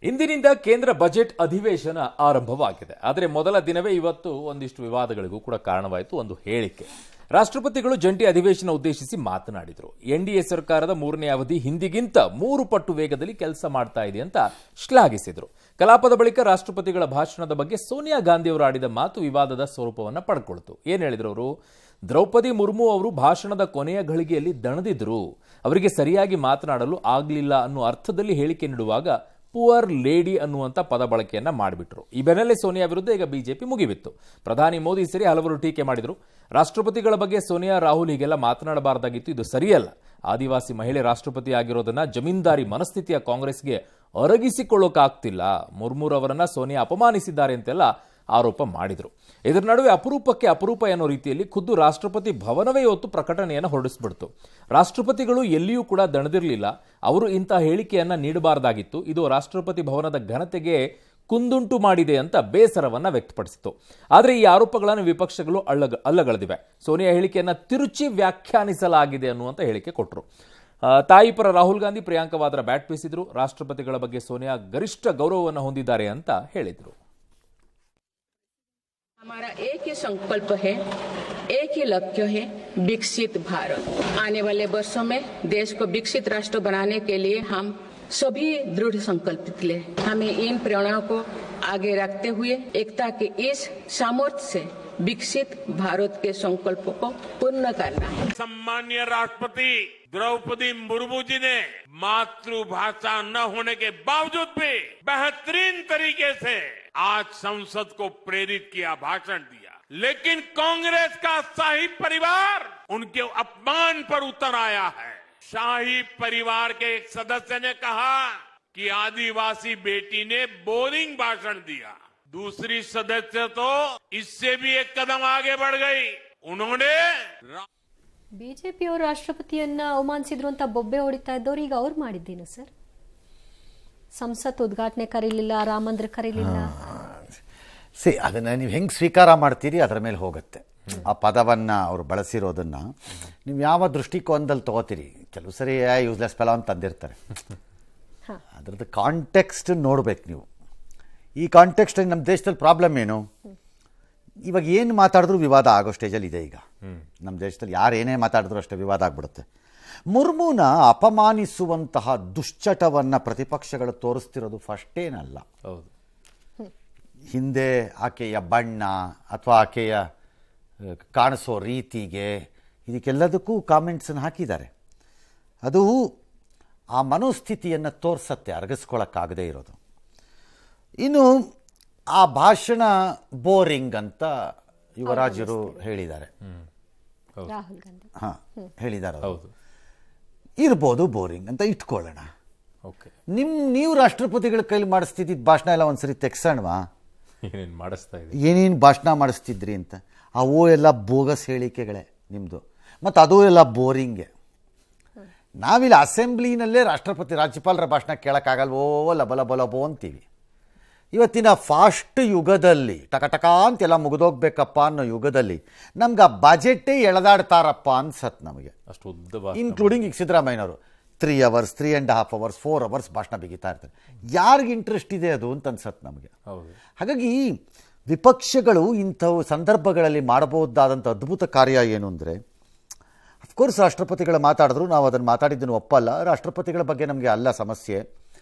ಇಂದಿನಿಂದ ಕೇಂದ್ರ ಬಜೆಟ್ ಅಧಿವೇಶನ ಆರಂಭವಾಗಿದೆ. ಆದರೆ ಮೊದಲ ದಿನವೇ ಇವತ್ತು ಒಂದಿಷ್ಟು ವಿವಾದಗಳಿಗೂ ಕೂಡ ಕಾರಣವಾಯಿತು. ಒಂದು ಹೇಳಿಕೆ, ರಾಷ್ಟ್ರಪತಿಗಳು ಜಂಟಿ ಅಧಿವೇಶನ ಉದ್ದೇಶಿಸಿ ಮಾತನಾಡಿದರು. ಎನ್ಡಿಎ ಸರ್ಕಾರದ 3ನೇ ಅವಧಿ ಹಿಂದಿಗಿಂತ 3 ಪಟ್ಟು ವೇಗದಲ್ಲಿ ಕೆಲಸ ಮಾಡ್ತಾ ಇದೆ ಅಂತ ಶ್ಲಾಘಿಸಿದರು. ಕಲಾಪದ ಬಳಿಕ ರಾಷ್ಟ್ರಪತಿಗಳ ಭಾಷಣದ ಬಗ್ಗೆ ಸೋನಿಯಾ ಗಾಂಧಿ ಅವರು ಆಡಿದ ಮಾತು ವಿವಾದದ ಸ್ವರೂಪವನ್ನು ಪಡ್ಕೊಳ್ತು. ಏನ್ ಹೇಳಿದ್ರು ಅವರು? ದ್ರೌಪದಿ ಮುರ್ಮು ಅವರು ಭಾಷಣದ ಕೊನೆಯ ಘಳಿಗೆಯಲ್ಲಿ ದಣದಿದ್ರು, ಅವರಿಗೆ ಸರಿಯಾಗಿ ಮಾತನಾಡಲು ಆಗಲಿಲ್ಲ ಅನ್ನೋ ಅರ್ಥದಲ್ಲಿ ಹೇಳಿಕೆ ನೀಡುವಾಗ ಪುವರ್ ಲೇಡಿ ಅನ್ನುವಂಥ ಪದ ಬಳಕೆಯನ್ನ ಮಾಡಿಬಿಟ್ರು. ಈ ಬೆನ್ನಲ್ಲೇ ಸೋನಿಯಾ ವಿರುದ್ಧ ಈಗ ಬಿಜೆಪಿ ಮುಗಿಬಿತ್ತು. ಪ್ರಧಾನಿ ಮೋದಿ ಸೇರಿ ಹಲವರು ಟೀಕೆ ಮಾಡಿದರು. ರಾಷ್ಟ್ರಪತಿಗಳ ಬಗ್ಗೆ ಸೋನಿಯಾ, ರಾಹುಲ್ ಹೀಗೆಲ್ಲ ಮಾತನಾಡಬಾರದಾಗಿತ್ತು, ಇದು ಸರಿಯಲ್ಲ. ಆದಿವಾಸಿ ಮಹಿಳೆ ರಾಷ್ಟ್ರಪತಿ ಆಗಿರೋದನ್ನ ಜಮೀನ್ದಾರಿ ಮನಸ್ಥಿತಿಯ ಕಾಂಗ್ರೆಸ್ಗೆ ಅರಗಿಸಿಕೊಳ್ಳೋಕಾಗ್ತಿಲ್ಲ. ಮುರ್ಮುರವರನ್ನ ಸೋನಿಯಾ ಅಪಮಾನಿಸಿದ್ದಾರೆ ಅಂತೆಲ್ಲ ಆರೋಪ ಮಾಡಿದರು. ಇದರ ನಡುವೆ ಅಪರೂಪ ಎನ್ನೋ ರೀತಿಯಲ್ಲಿ ಖುದ್ದು ರಾಷ್ಟ್ರಪತಿ ಭವನವೇ ಇವತ್ತು ಪ್ರಕಟಣೆಯನ್ನು ಹೊರಡಿಸಿಬಿಡ್ತು. ರಾಷ್ಟ್ರಪತಿಗಳು ಎಲ್ಲಿಯೂ ಕೂಡ ದಣದಿರಲಿಲ್ಲ, ಅವರು ಇಂತಹ ಹೇಳಿಕೆಯನ್ನ ನೀಡಬಾರದಾಗಿತ್ತು, ಇದು ರಾಷ್ಟ್ರಪತಿ ಭವನದ ಘನತೆಗೆ ಕುಂದುಂಟು ಮಾಡಿದೆ ಅಂತ ಬೇಸರವನ್ನ ವ್ಯಕ್ತಪಡಿಸಿತು. ಆದರೆ ಈ ಆರೋಪಗಳನ್ನು ವಿಪಕ್ಷಗಳು ಅಲ್ಲಗಳೆದಿವೆ. ಸೋನಿಯಾ ಹೇಳಿಕೆಯನ್ನ ತಿರುಚಿ ವ್ಯಾಖ್ಯಾನಿಸಲಾಗಿದೆ ಅನ್ನುವಂಥ ಹೇಳಿಕೆ ಕೊಟ್ಟರು. ತಾಯಿ ಪರ ರಾಹುಲ್ ಗಾಂಧಿ ಪ್ರಿಯಾಂಕಾ ವಾದ್ರಾ ಬ್ಯಾಟ್ ಬೀಸಿದ್ರು. ರಾಷ್ಟ್ರಪತಿಗಳ ಬಗ್ಗೆ ಸೋನಿಯಾ ಗರಿಷ್ಠ ಗೌರವವನ್ನು ಹೊಂದಿದ್ದಾರೆ ಅಂತ ಹೇಳಿದರು. हमारा एक ही संकल्प है, एक ही लक्ष्य है, विकसित भारत। आने वाले वर्षों में देश को विकसित राष्ट्र बनाने के लिए हम सभी दृढ़ संकल्पित ले। हमें इन प्रेरणाओं को आगे रखते हुए एकता के इस सामर्थ्य से विकसित भारत के संकल्पों को पूर्ण करना है। सम्मानीय राष्ट्रपति द्रौपदी मुर्मू जी ने मातृभाषा न होने के बावजूद भी बेहतरीन तरीके से आज संसद को प्रेरित किया, भाषण दिया। लेकिन कांग्रेस का शाही परिवार उनके अपमान पर उतर आया है। शाही परिवार के एक सदस्य ने कहा कि आदिवासी बेटी ने बोरिंग भाषण दिया। दूसरी सदस्य तो इससे भी एक कदम आगे बढ़ गई, उन्होंने ಬಿಜೆಪಿಯವರು ರಾಷ್ಟ್ರಪತಿಯನ್ನ ಅವಮಾನಿಸಿದ್ರು ಅಂತ ಬೊಬ್ಬೆ ಹೊಡಿತಾ ಇದ್ದವ್ರು ಈಗ ಅವ್ರು ಮಾಡಿದ್ದೇನು ಸರ್? ಸಂಸತ್ ಉದ್ಘಾಟನೆ ಕರೀಲಿಲ್ಲ, ರಾಮ ಮಂದಿರ ಕರೀಲಿಲ್ಲ. ಅದನ್ನು ನೀವು ಹೆಂಗೆ ಸ್ವೀಕಾರ ಮಾಡ್ತೀರಿ ಅದರ ಮೇಲೆ ಹೋಗುತ್ತೆ. ಆ ಪದವನ್ನು ಅವರು ಬಳಸಿರೋದನ್ನು ನೀವು ಯಾವ ದೃಷ್ಟಿಕೋನದಲ್ಲಿ ತಗೋತೀರಿ. ಕೆಲವು ಸರಿ ಯೂಸ್ಲೆಸ್ ಫೆಲೋ ಅಂತ ತಂದಿರ್ತಾರೆ, ಅದರದ್ದು ಕಾಂಟೆಕ್ಸ್ಟ್ ನೋಡ್ಬೇಕು ನೀವು. ಈ ಕಾಂಟೆಕ್ಸ್ಟಲ್ಲಿ ನಮ್ಮ ದೇಶದಲ್ಲಿ ಪ್ರಾಬ್ಲಮ್ ಏನು? ಇವಾಗ ಏನು ಮಾತಾಡಿದ್ರು ವಿವಾದ ಆಗೋ ಸ್ಟೇಜಲ್ಲಿ ಇದೆ. ಈಗ ನಮ್ಮ ದೇಶದಲ್ಲಿ ಯಾರು ಏನೇ ಮಾತಾಡಿದ್ರು ಅಷ್ಟೇ ವಿವಾದ ಆಗ್ಬಿಡುತ್ತೆ. ಮುರ್ಮುನ ಅಪಮಾನಿಸುವಂತಹ ದುಶ್ಚಟವನ್ನು ಪ್ರತಿಪಕ್ಷಗಳು ತೋರಿಸ್ತಿರೋದು ಫಸ್ಟ್ ಏನಲ್ಲ. ಹಿಂದೆ ಆಕೆಯ ಬಣ್ಣ ಅಥವಾ ಆಕೆಯ ಕಾಣಿಸೋ ರೀತಿಗೆ ಇದಕ್ಕೆಲ್ಲದಕ್ಕೂ ಕಾಮೆಂಟ್ಸನ್ನು ಹಾಕಿದ್ದಾರೆ. ಅದು ಆ ಮನೋಸ್ಥಿತಿಯನ್ನು ತೋರಿಸತ್ತೆ, ಅರಗಿಸ್ಕೊಳ್ಳೋಕ್ಕಾಗದೇ ಇರೋದು. ಇನ್ನು ಆ ಭಾಷಣ ಬೋರಿಂಗ್ ಅಂತ ಯುವರಾಜರು ಹೇಳಿದ್ದಾರೆ. ರಾಹುಲ್ ಗಾಂಧಿ ಹೇಳಿದ್ದಾರೆ. ಇರ್ಬೋದು ಬೋರಿಂಗ್ ಅಂತ ಇಟ್ಕೊಳ್ಳೋಣ. ನೀವು ರಾಷ್ಟ್ರಪತಿಗಳ ಕೈಲಿ ಮಾಡಿಸ್ತಿದ್ದ ಭಾಷಣ ಎಲ್ಲ ಒಂದ್ಸರಿ ತೆಗ್ಸೋಣವಾ? ಏನೇನು ಭಾಷಣ ಮಾಡಿಸ್ತಿದ್ರಿ ಅಂತ. ಅವು ಎಲ್ಲ ಬೋಗಸ್ ಹೇಳಿಕೆಗಳೇ ನಿಮ್ಮದು, ಮತ್ತು ಅದು ಎಲ್ಲ ಬೋರಿಂಗೆ. ನಾವಿಲ್ಲಿ ಅಸೆಂಬ್ಲಿನಲ್ಲೇ ರಾಜ್ಯಪಾಲರ ಭಾಷಣ ಕೇಳೋಕ್ಕಾಗಲ್ವೋ, ಲಬಲಬಲಬೋ ಅಂತೀವಿ. ಇವತ್ತಿನ ಫಾಸ್ಟ್ ಯುಗದಲ್ಲಿ ಟಕ ಅಂತೆಲ್ಲ ಮುಗಿದೋಗ್ಬೇಕಪ್ಪ ಅನ್ನೋ ಯುಗದಲ್ಲಿ ನಮ್ಗೆ ಆ ಬಜೆಟ್ಟೇ ಎಳೆದಾಡ್ತಾರಪ್ಪ ಅನ್ಸತ್ತೆ ನಮಗೆ. ಅಷ್ಟು ಉದ್ದ, ಇನ್ಕ್ಲೂಡಿಂಗ್ ಈಗ ಸಿದ್ದರಾಮಯ್ಯನವರು 3 hours 3.5 hours 4 hours ಭಾಷಣ ಬಿಗಿತಾ ಇರ್ತಾರೆ. ಯಾರಿಗೆ ಇಂಟ್ರೆಸ್ಟ್ ಇದೆ ಅದು ಅಂತ ಅನ್ಸತ್ತೆ ನಮಗೆ. ಹಾಗಾಗಿ ವಿಪಕ್ಷಗಳು ಇಂಥವು ಸಂದರ್ಭಗಳಲ್ಲಿ ಮಾಡಬಹುದಾದಂಥ ಅದ್ಭುತ ಕಾರ್ಯ ಏನು ಅಂದರೆ, ಅಫ್ಕೋರ್ಸ್ ರಾಷ್ಟ್ರಪತಿಗಳು ಮಾತಾಡಿದ್ರು, ನಾವು ಅದನ್ನು ಮಾತಾಡಿದ್ದನ್ನು ಒಪ್ಪಲ್ಲ. ರಾಷ್ಟ್ರಪತಿಗಳ ಬಗ್ಗೆ ನಮಗೆ ಅಲ್ಲ ಸಮಸ್ಯೆ,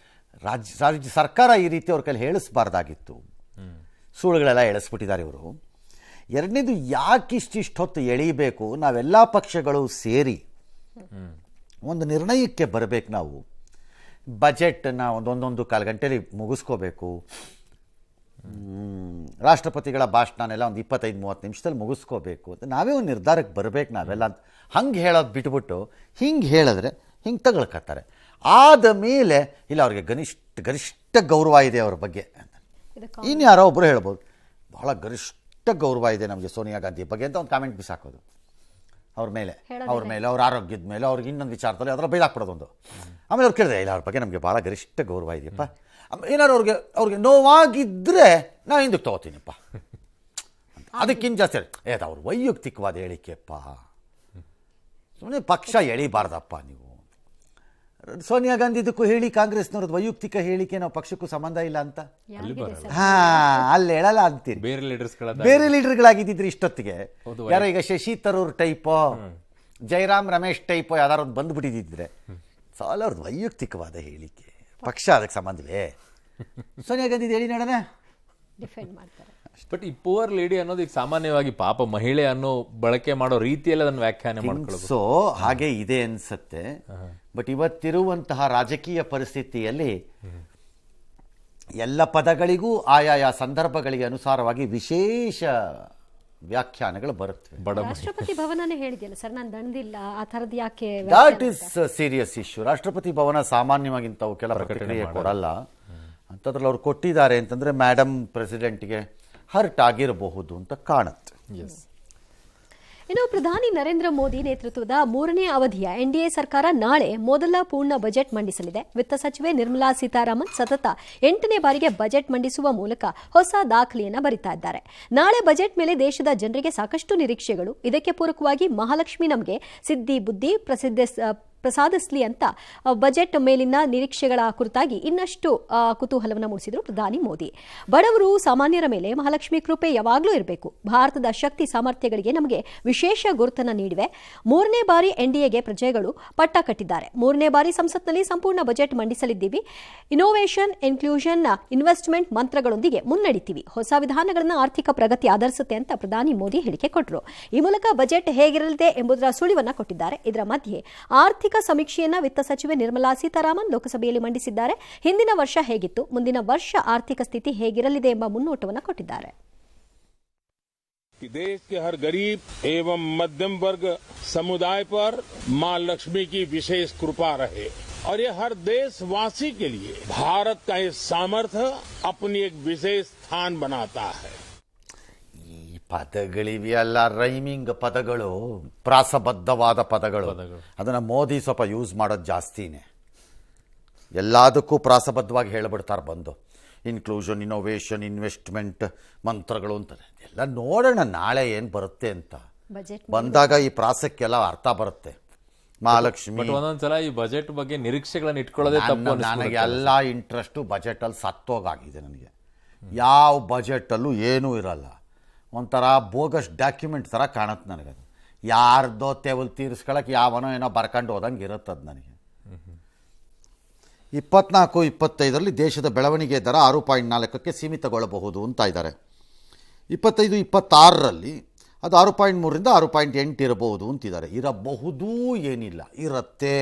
ರಾಜ್ಯ ಸರ್ಕಾರ ಈ ರೀತಿ ಅವ್ರ ಕೈಲಿ ಹೇಳಿಸ್ಬಾರ್ದಾಗಿತ್ತು. ಸುಳ್ಳುಗಳೆಲ್ಲ ಎಳಿಸ್ಬಿಟ್ಟಿದ್ದಾರೆ ಇವರು. ಎರಡನೇದು, ಯಾಕಿಷ್ಟಿಷ್ಟೊತ್ತು ಎಳೀಬೇಕು? ನಾವೆಲ್ಲ ಪಕ್ಷಗಳು ಸೇರಿ ಒಂದು ನಿರ್ಣಯಕ್ಕೆ ಬರಬೇಕು. ನಾವು ಬಜೆಟನ್ನು ಒಂದೊಂದು ಕಾಲು ಗಂಟೆಯಲ್ಲಿ ಮುಗಿಸ್ಕೋಬೇಕು. ರಾಷ್ಟ್ರಪತಿಗಳ ಭಾಷಣನೆಲ್ಲ ಒಂದು 25-30 ನಿಮಿಷದಲ್ಲಿ ಮುಗಿಸ್ಕೋಬೇಕು ಅಂತ ನಾವೇ ಒಂದು ನಿರ್ಧಾರಕ್ಕೆ ಬರಬೇಕು ನಾವೆಲ್ಲ ಅಂತ. ಹಂಗೆ ಹೇಳೋದು ಬಿಟ್ಬಿಟ್ಟು ಹಿಂಗೆ ಹೇಳಿದ್ರೆ ಹಿಂಗೆ ತಗೊಳ್ಕತ್ತಾರೆ. ಆದ ಮೇಲೆ ಇಲ್ಲ ಅವ್ರಿಗೆ ಗರಿಷ್ಠ ಗೌರವ ಇದೆ ಅವ್ರ ಬಗ್ಗೆ ಅಂತ. ಇನ್ಯಾರೋ ಒಬ್ಬರು ಹೇಳ್ಬೋದು, ಬಹಳ ಗರಿಷ್ಠ ಗೌರವ ಇದೆ ನಮಗೆ ಸೋನಿಯಾ ಗಾಂಧಿ ಬಗ್ಗೆ ಅಂತ ಒಂದು ಕಾಮೆಂಟ್ ಬಿಸಾಕೋದು ಅವ್ರ ಮೇಲೆ, ಅವ್ರ ಆರೋಗ್ಯದ ಮೇಲೆ, ಅವ್ರಿಗೆ ಇನ್ನೊಂದು ವಿಚಾರದಲ್ಲಿ ಅದರ ಬೈದಾಕ್ಬಿಡೋದು ಒಂದು. ಆಮೇಲೆ ಅವ್ರು ಕೇಳಿದೆ, ಇಲ್ಲ ಅವ್ರ ಬಗ್ಗೆ ನಮಗೆ ಭಾಳ ಗರಿಷ್ಠ ಗೌರವ ಇದೆಯಪ್ಪ, ಏನಾದ್ರು ಅವ್ರಿಗೆ ನೋವಾಗಿದ್ದರೆ ನಾನು ಹಿಂದಕ್ಕೆ ತೊಗೋತೀನಿಪ್ಪ. ಅದಕ್ಕಿಂತ ಜಾಸ್ತಿ ಅದು ಅವ್ರ ವೈಯಕ್ತಿಕವಾದ ಹೇಳಿಕೆಯಪ್ಪ, ಸುಮ್ಮನೆ ಪಕ್ಷ ಎಳಿಬಾರ್ದಪ್ಪ ನೀವು. ಸೋನಿಯಾ ಗಾಂಧಿದಕ್ಕೂ ಹೇಳಿ ಕಾಂಗ್ರೆಸ್ನವ್ರದ್ದು ವೈಯಕ್ತಿಕ ಹೇಳಿಕೆ ನಾವು ಪಕ್ಷಕ್ಕೂ ಸಂಬಂಧ ಇಲ್ಲ ಅಂತ ಯಾರಿಗಿದೆ ಸರ್? ಹಾ ಅಲ್ಲಿ ಹೇಳಲ್ಲ ಅಂತೀರಿ. ಬೇರೆ ಲೀಡರ್ಸ್ಗಳ ಬೇರೆ ಲೀಡರ್ಗಳಾಗಿದ್ದಿದ್ರೆ ಇಷ್ಟೊತ್ತಿಗೆ ಹೌದು, ಯಾರೋ ಈಗ ಶಶಿ ತರೂರ್ ಟೈಪೋ ಜಯರಾಮ್ ರಮೇಶ್ ಟೈಪೋ ಯಾರು ಒಂದು ಬಂದ್ಬಿಟ್ಟಿದ್ರೆ ಸಾಲ ಅವ್ರದ್ದು ವೈಯಕ್ತಿಕವಾದ ಹೇಳಿಕೆ, ಪಕ್ಷ ಅದಕ್ಕೆ ಸಂಬಂಧವೇ? ಸೋನಿಯಾ ಗಾಂಧಿ ಹೇಳಿ ನೋಡೋಣ. ಡಿಫೆಂಡ್ ಮಾಡ್ತಾರೆ. ಬಟ್ ಈ ಪುವರ್ ಲೇಡಿ ಅನ್ನೋದು ಈಗ ಸಾಮಾನ್ಯವಾಗಿ ಪಾಪ ಮಹಿಳೆ ಅನ್ನೋ ಬಳಕೆ ಮಾಡೋ ರೀತಿಯಲ್ಲಿ ಅದನ್ನು ವ್ಯಾಖ್ಯಾನ ಮಾಡ್ಕೊಳ್ಳೋದು. ಸೊ ಹಾಗೆ ಇದೆ ಅನ್ಸತ್ತೆ. ಬಟ್ ಇವತ್ತಿರುವಂತಹ ರಾಜಕೀಯ ಪರಿಸ್ಥಿತಿಯಲ್ಲಿ ಎಲ್ಲ ಪದಗಳಿಗೂ ಆಯಾಯ ಸಂದರ್ಭಗಳಿಗೆ ಅನುಸಾರವಾಗಿ ವಿಶೇಷ ವ್ಯಾಖ್ಯಾನಗಳು ಬರುತ್ತವೆ. ರಾಷ್ಟ್ರಪತಿ ಭವನನೇ ಹೇಳಿದೆಯಲ್ಲ ಸರ್, ನಾನು ದಣದಿಲ್ಲ ಆ ಥರದ್ದು ಯಾಕೆ? That is serious issue. ರಾಷ್ಟ್ರಪತಿ ಭವನ ಸಾಮಾನ್ಯವಾಗಿ ಇಂಥವು ಕೆಲ ಪ್ರತಿಕ್ರಿಯೆ ಕೊಡಲ್ಲ. ಅಂಥದ್ರಲ್ಲಿ ಅವ್ರು ಕೊಟ್ಟಿದ್ದಾರೆ ಅಂತಂದ್ರೆ ಮೇಡಮ್ ಪ್ರೆಸಿಡೆಂಟ್ಗೆ ಹರ್ಟ್ ಆಗಿರಬಹುದು ಅಂತ ಕಾಣುತ್ತೆ. ಇನ್ನು ಪ್ರಧಾನಿ ನರೇಂದ್ರ ಮೋದಿ ನೇತೃತ್ವದ 3ನೇ ಅವಧಿಯ ಎನ್ಡಿಎ ಸರ್ಕಾರ ನಾಳೆ ಮೊದಲ ಪೂರ್ಣ ಬಜೆಟ್ ಮಂಡಿಸಲಿದೆ. ವಿತ್ತ ಸಚಿವೆ ನಿರ್ಮಲಾ ಸೀತಾರಾಮನ್ ಸತತ 8ನೇ ಬಾರಿಗೆ ಬಜೆಟ್ ಮಂಡಿಸುವ ಮೂಲಕ ಹೊಸ ದಾಖಲೆಯನ್ನು ಬರಿತಾ ಇದ್ದಾರೆ. ನಾಳೆ ಬಜೆಟ್ ಮೇಲೆ ದೇಶದ ಜನರಿಗೆ ಸಾಕಷ್ಟು ನಿರೀಕ್ಷೆಗಳು. ಇದಕ್ಕೆ ಪೂರಕವಾಗಿ ಮಹಾಲಕ್ಷ್ಮಿ ನಮಗೆ ಸಿದ್ಧಿ ಬುದ್ಧಿ ಪ್ರಸಾದಿಸಲಿ ಅಂತ ಬಜೆಟ್ ಮೇಲಿನ ನಿರೀಕ್ಷೆಗಳ ಕುರಿತಾಗಿ ಇನ್ನಷ್ಟು ಕುತೂಹಲವನ್ನು ಮೂಡಿಸಿದರು ಪ್ರಧಾನಿ ಮೋದಿ. ಬಡವರು ಸಾಮಾನ್ಯರ ಮೇಲೆ ಮಹಾಲಕ್ಷ್ಮಿ ಕೃಪೆ ಯಾವಾಗಲೂ ಇರಬೇಕು. ಭಾರತದ ಶಕ್ತಿ ಸಾಮರ್ಥ್ಯಗಳಿಗೆ ನಮಗೆ ವಿಶೇಷ ಗುರುತನ್ನು ನೀಡಿವೆ. 3ನೇ ಬಾರಿ ಎನ್ಡಿಎಗೆ ಪ್ರಜೆಗಳು ಪಟ್ಟ ಕಟ್ಟಿದ್ದಾರೆ. 3ನೇ ಬಾರಿ ಸಂಸತ್ನಲ್ಲಿ ಸಂಪೂರ್ಣ ಬಜೆಟ್ ಮಂಡಿಸಲಿದ್ದೀವಿ. ಇನೋವೇಷನ್, ಇನ್ಕ್ಲೂಷನ್, ಇನ್ವೆಸ್ಟ್ಮೆಂಟ್ ಮಂತ್ರಗಳೊಂದಿಗೆ ಮುನ್ನಡಿತೀವಿ. ಹೊಸ ವಿಧಾನಗಳನ್ನು ಆರ್ಥಿಕ ಪ್ರಗತಿ ಆಧರಿಸುತ್ತೆ ಅಂತ ಪ್ರಧಾನಿ ಮೋದಿ ಹೇಳಿಕೆ ಕೊಟ್ಟರು. ಈ ಮೂಲಕ ಬಜೆಟ್ ಹೇಗಿರಲಿದೆ ಎಂಬುದರ ಸುಳಿವನ್ನ ಕೊಟ್ಟಿದ್ದಾರೆ. ಇದರ ಮಧ್ಯೆ ಆರ್ಥಿಕ ಸಮೀಕ್ಷೆಯನ್ನ ವಿತ್ತ ಸಚಿವೆ ನಿರ್ಮಲಾ ಸೀತಾರಾಮನ್ ಲೋಕಸಭೆಯಲ್ಲಿ ಮಂಡಿಸಿದ್ದಾರೆ. ಹಿಂದಿನ ವರ್ಷ ಹೇಗಿತ್ತು, ಮುಂದಿನ ವರ್ಷ ಆರ್ಥಿಕ ಸ್ಥಿತಿ ಹೇಗಿರಲಿದೆ ಎಂಬ ಮುನ್ನೋಟವನ್ನು ಕೊಟ್ಟಿದ್ದಾರೆ. देश के हर गरीब एवं मध्यम वर्ग समुदाय पर मां लक्ष्मी की विशेष कृपा रहे और ये हर देशवासी के लिए भारत का ये सामर्थ्य अपनी एक विशेष स्थान बनाता है. ಈ ಪದಗಳಿವೆಯಲ್ಲ, ರೈಮಿಂಗ್ ಪದಗಳು, ಪ್ರಾಸಬದ್ಧವಾದ ಪದಗಳು, ಅದನ್ನು ಮೋದಿ ಸ್ವಲ್ಪ ಯೂಸ್ ಮಾಡೋದು ಜಾಸ್ತಿನೇ. ಎಲ್ಲದಕ್ಕೂ ಪ್ರಾಸಬದ್ಧವಾಗಿ ಹೇಳ್ಬಿಡ್ತಾರೆ ಬಂದು. ಇನ್ಕ್ಲೂಷನ್, ಇನೋವೇಷನ್, ಇನ್ವೆಸ್ಟ್ಮೆಂಟ್ ಮಂತ್ರಗಳು ಅಂತಾರೆ. ಎಲ್ಲ ನೋಡೋಣ ನಾಳೆ ಏನು ಬರುತ್ತೆ ಅಂತ. ಬಂದಾಗ ಈ ಪ್ರಾಸಕ್ಕೆಲ್ಲ ಅರ್ಥ ಬರುತ್ತೆ. ಮಹಾಲಕ್ಷ್ಮಿ ಒಂದೊಂದ್ಸಲ ಈ ಬಜೆಟ್ ಬಗ್ಗೆ ನಿರೀಕ್ಷೆಗಳನ್ನ ಇಟ್ಕೊಳ್ಳೋದೇ ತಪ್ಪು. ನನಗೆ ಎಲ್ಲ ಇಂಟ್ರೆಸ್ಟು ಬಜೆಟಲ್ಲಿ ಸತ್ತೋಗಾಗಿದೆ. ನನಗೆ ಯಾವ ಬಜೆಟಲ್ಲೂ ಏನೂ ಇರಲ್ಲ. ಒಂಥರ ಬೋಗಸ್ ಡಾಕ್ಯುಮೆಂಟ್ ಥರ ಕಾಣುತ್ತೆ ನನಗದು. ಯಾರ್ದೋ ತೆವಲ್ ತೀರಿಸ್ಕೊಳಕ್ಕೆ ಯಾವನೋ ಏನೋ ಬರ್ಕೊಂಡು ಹೋದಂಗೆ ಇರುತ್ತದು ನನಗೆ. 24-25ರಲ್ಲಿ ದೇಶದ ಬೆಳವಣಿಗೆ ದರ 6.4ಕ್ಕೆ ಸೀಮಿತಗೊಳ್ಳಬಹುದು ಅಂತ ಇದ್ದಾರೆ. 25-26ರಲ್ಲಿ ಅದು 6.3ರಿಂದ 6.8 ಇರಬಹುದು ಅಂತಿದ್ದಾರೆ. ಇರಬಹುದು ಏನಿಲ್ಲ, ಇರುತ್ತೆ.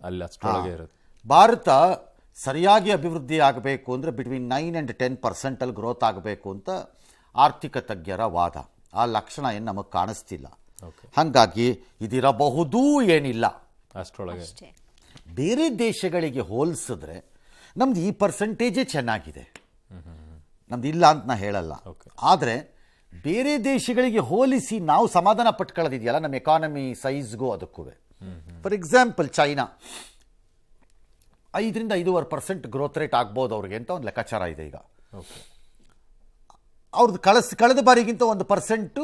ಅಲ್ಲಿ ಅಷ್ಟೊಳಗೆ ಇರುತ್ತೆ. ಭಾರತ ಸರಿಯಾಗಿ ಅಭಿವೃದ್ಧಿ ಆಗಬೇಕು ಅಂದರೆ ಬಿಟ್ವೀನ್ 9 and 10% ಗ್ರೋತ್ ಆಗಬೇಕು ಅಂತ ಆರ್ಥಿಕ ತಜ್ಞರ ವಾದ. ಆ ಲಕ್ಷಣ ಏನು ನಮಗೆ ಕಾಣಿಸ್ತಿಲ್ಲ. ಹಾಗಾಗಿ ಇದಿರಬಹುದು ಏನಿಲ್ಲ ಅಷ್ಟೊಳಗೆ. ಬೇರೆ ದೇಶಗಳಿಗೆ ಹೋಲಿಸಿದ್ರೆ ನಮ್ದು ಈ ಪರ್ಸೆಂಟೇಜೇ ಚೆನ್ನಾಗಿದೆ. ನಮ್ದು ಇಲ್ಲ ಅಂತ ನಾ ಹೇಳಲ್ಲ. ಆದರೆ ಬೇರೆ ದೇಶಗಳಿಗೆ ಹೋಲಿಸಿ ನಾವು ಸಮಾಧಾನ ಪಟ್ಕೊಳ್ಳೋದಿದೆಯಲ್ಲ ನಮ್ಮ ಎಕಾನಮಿ ಸೈಜ್ಗೂ ಅದಕ್ಕೂ. For example China 5-5.5% growth rate ಆಗ್ಬೋದು ಅವ್ರಿಗೆ ಅಂತ ಒಂದು ಲೆಕ್ಕಾಚಾರ ಇದೆ. ಈಗ ಅವ್ರದ್ದು ಕಳೆದ ಬಾರಿಗಿಂತ 1%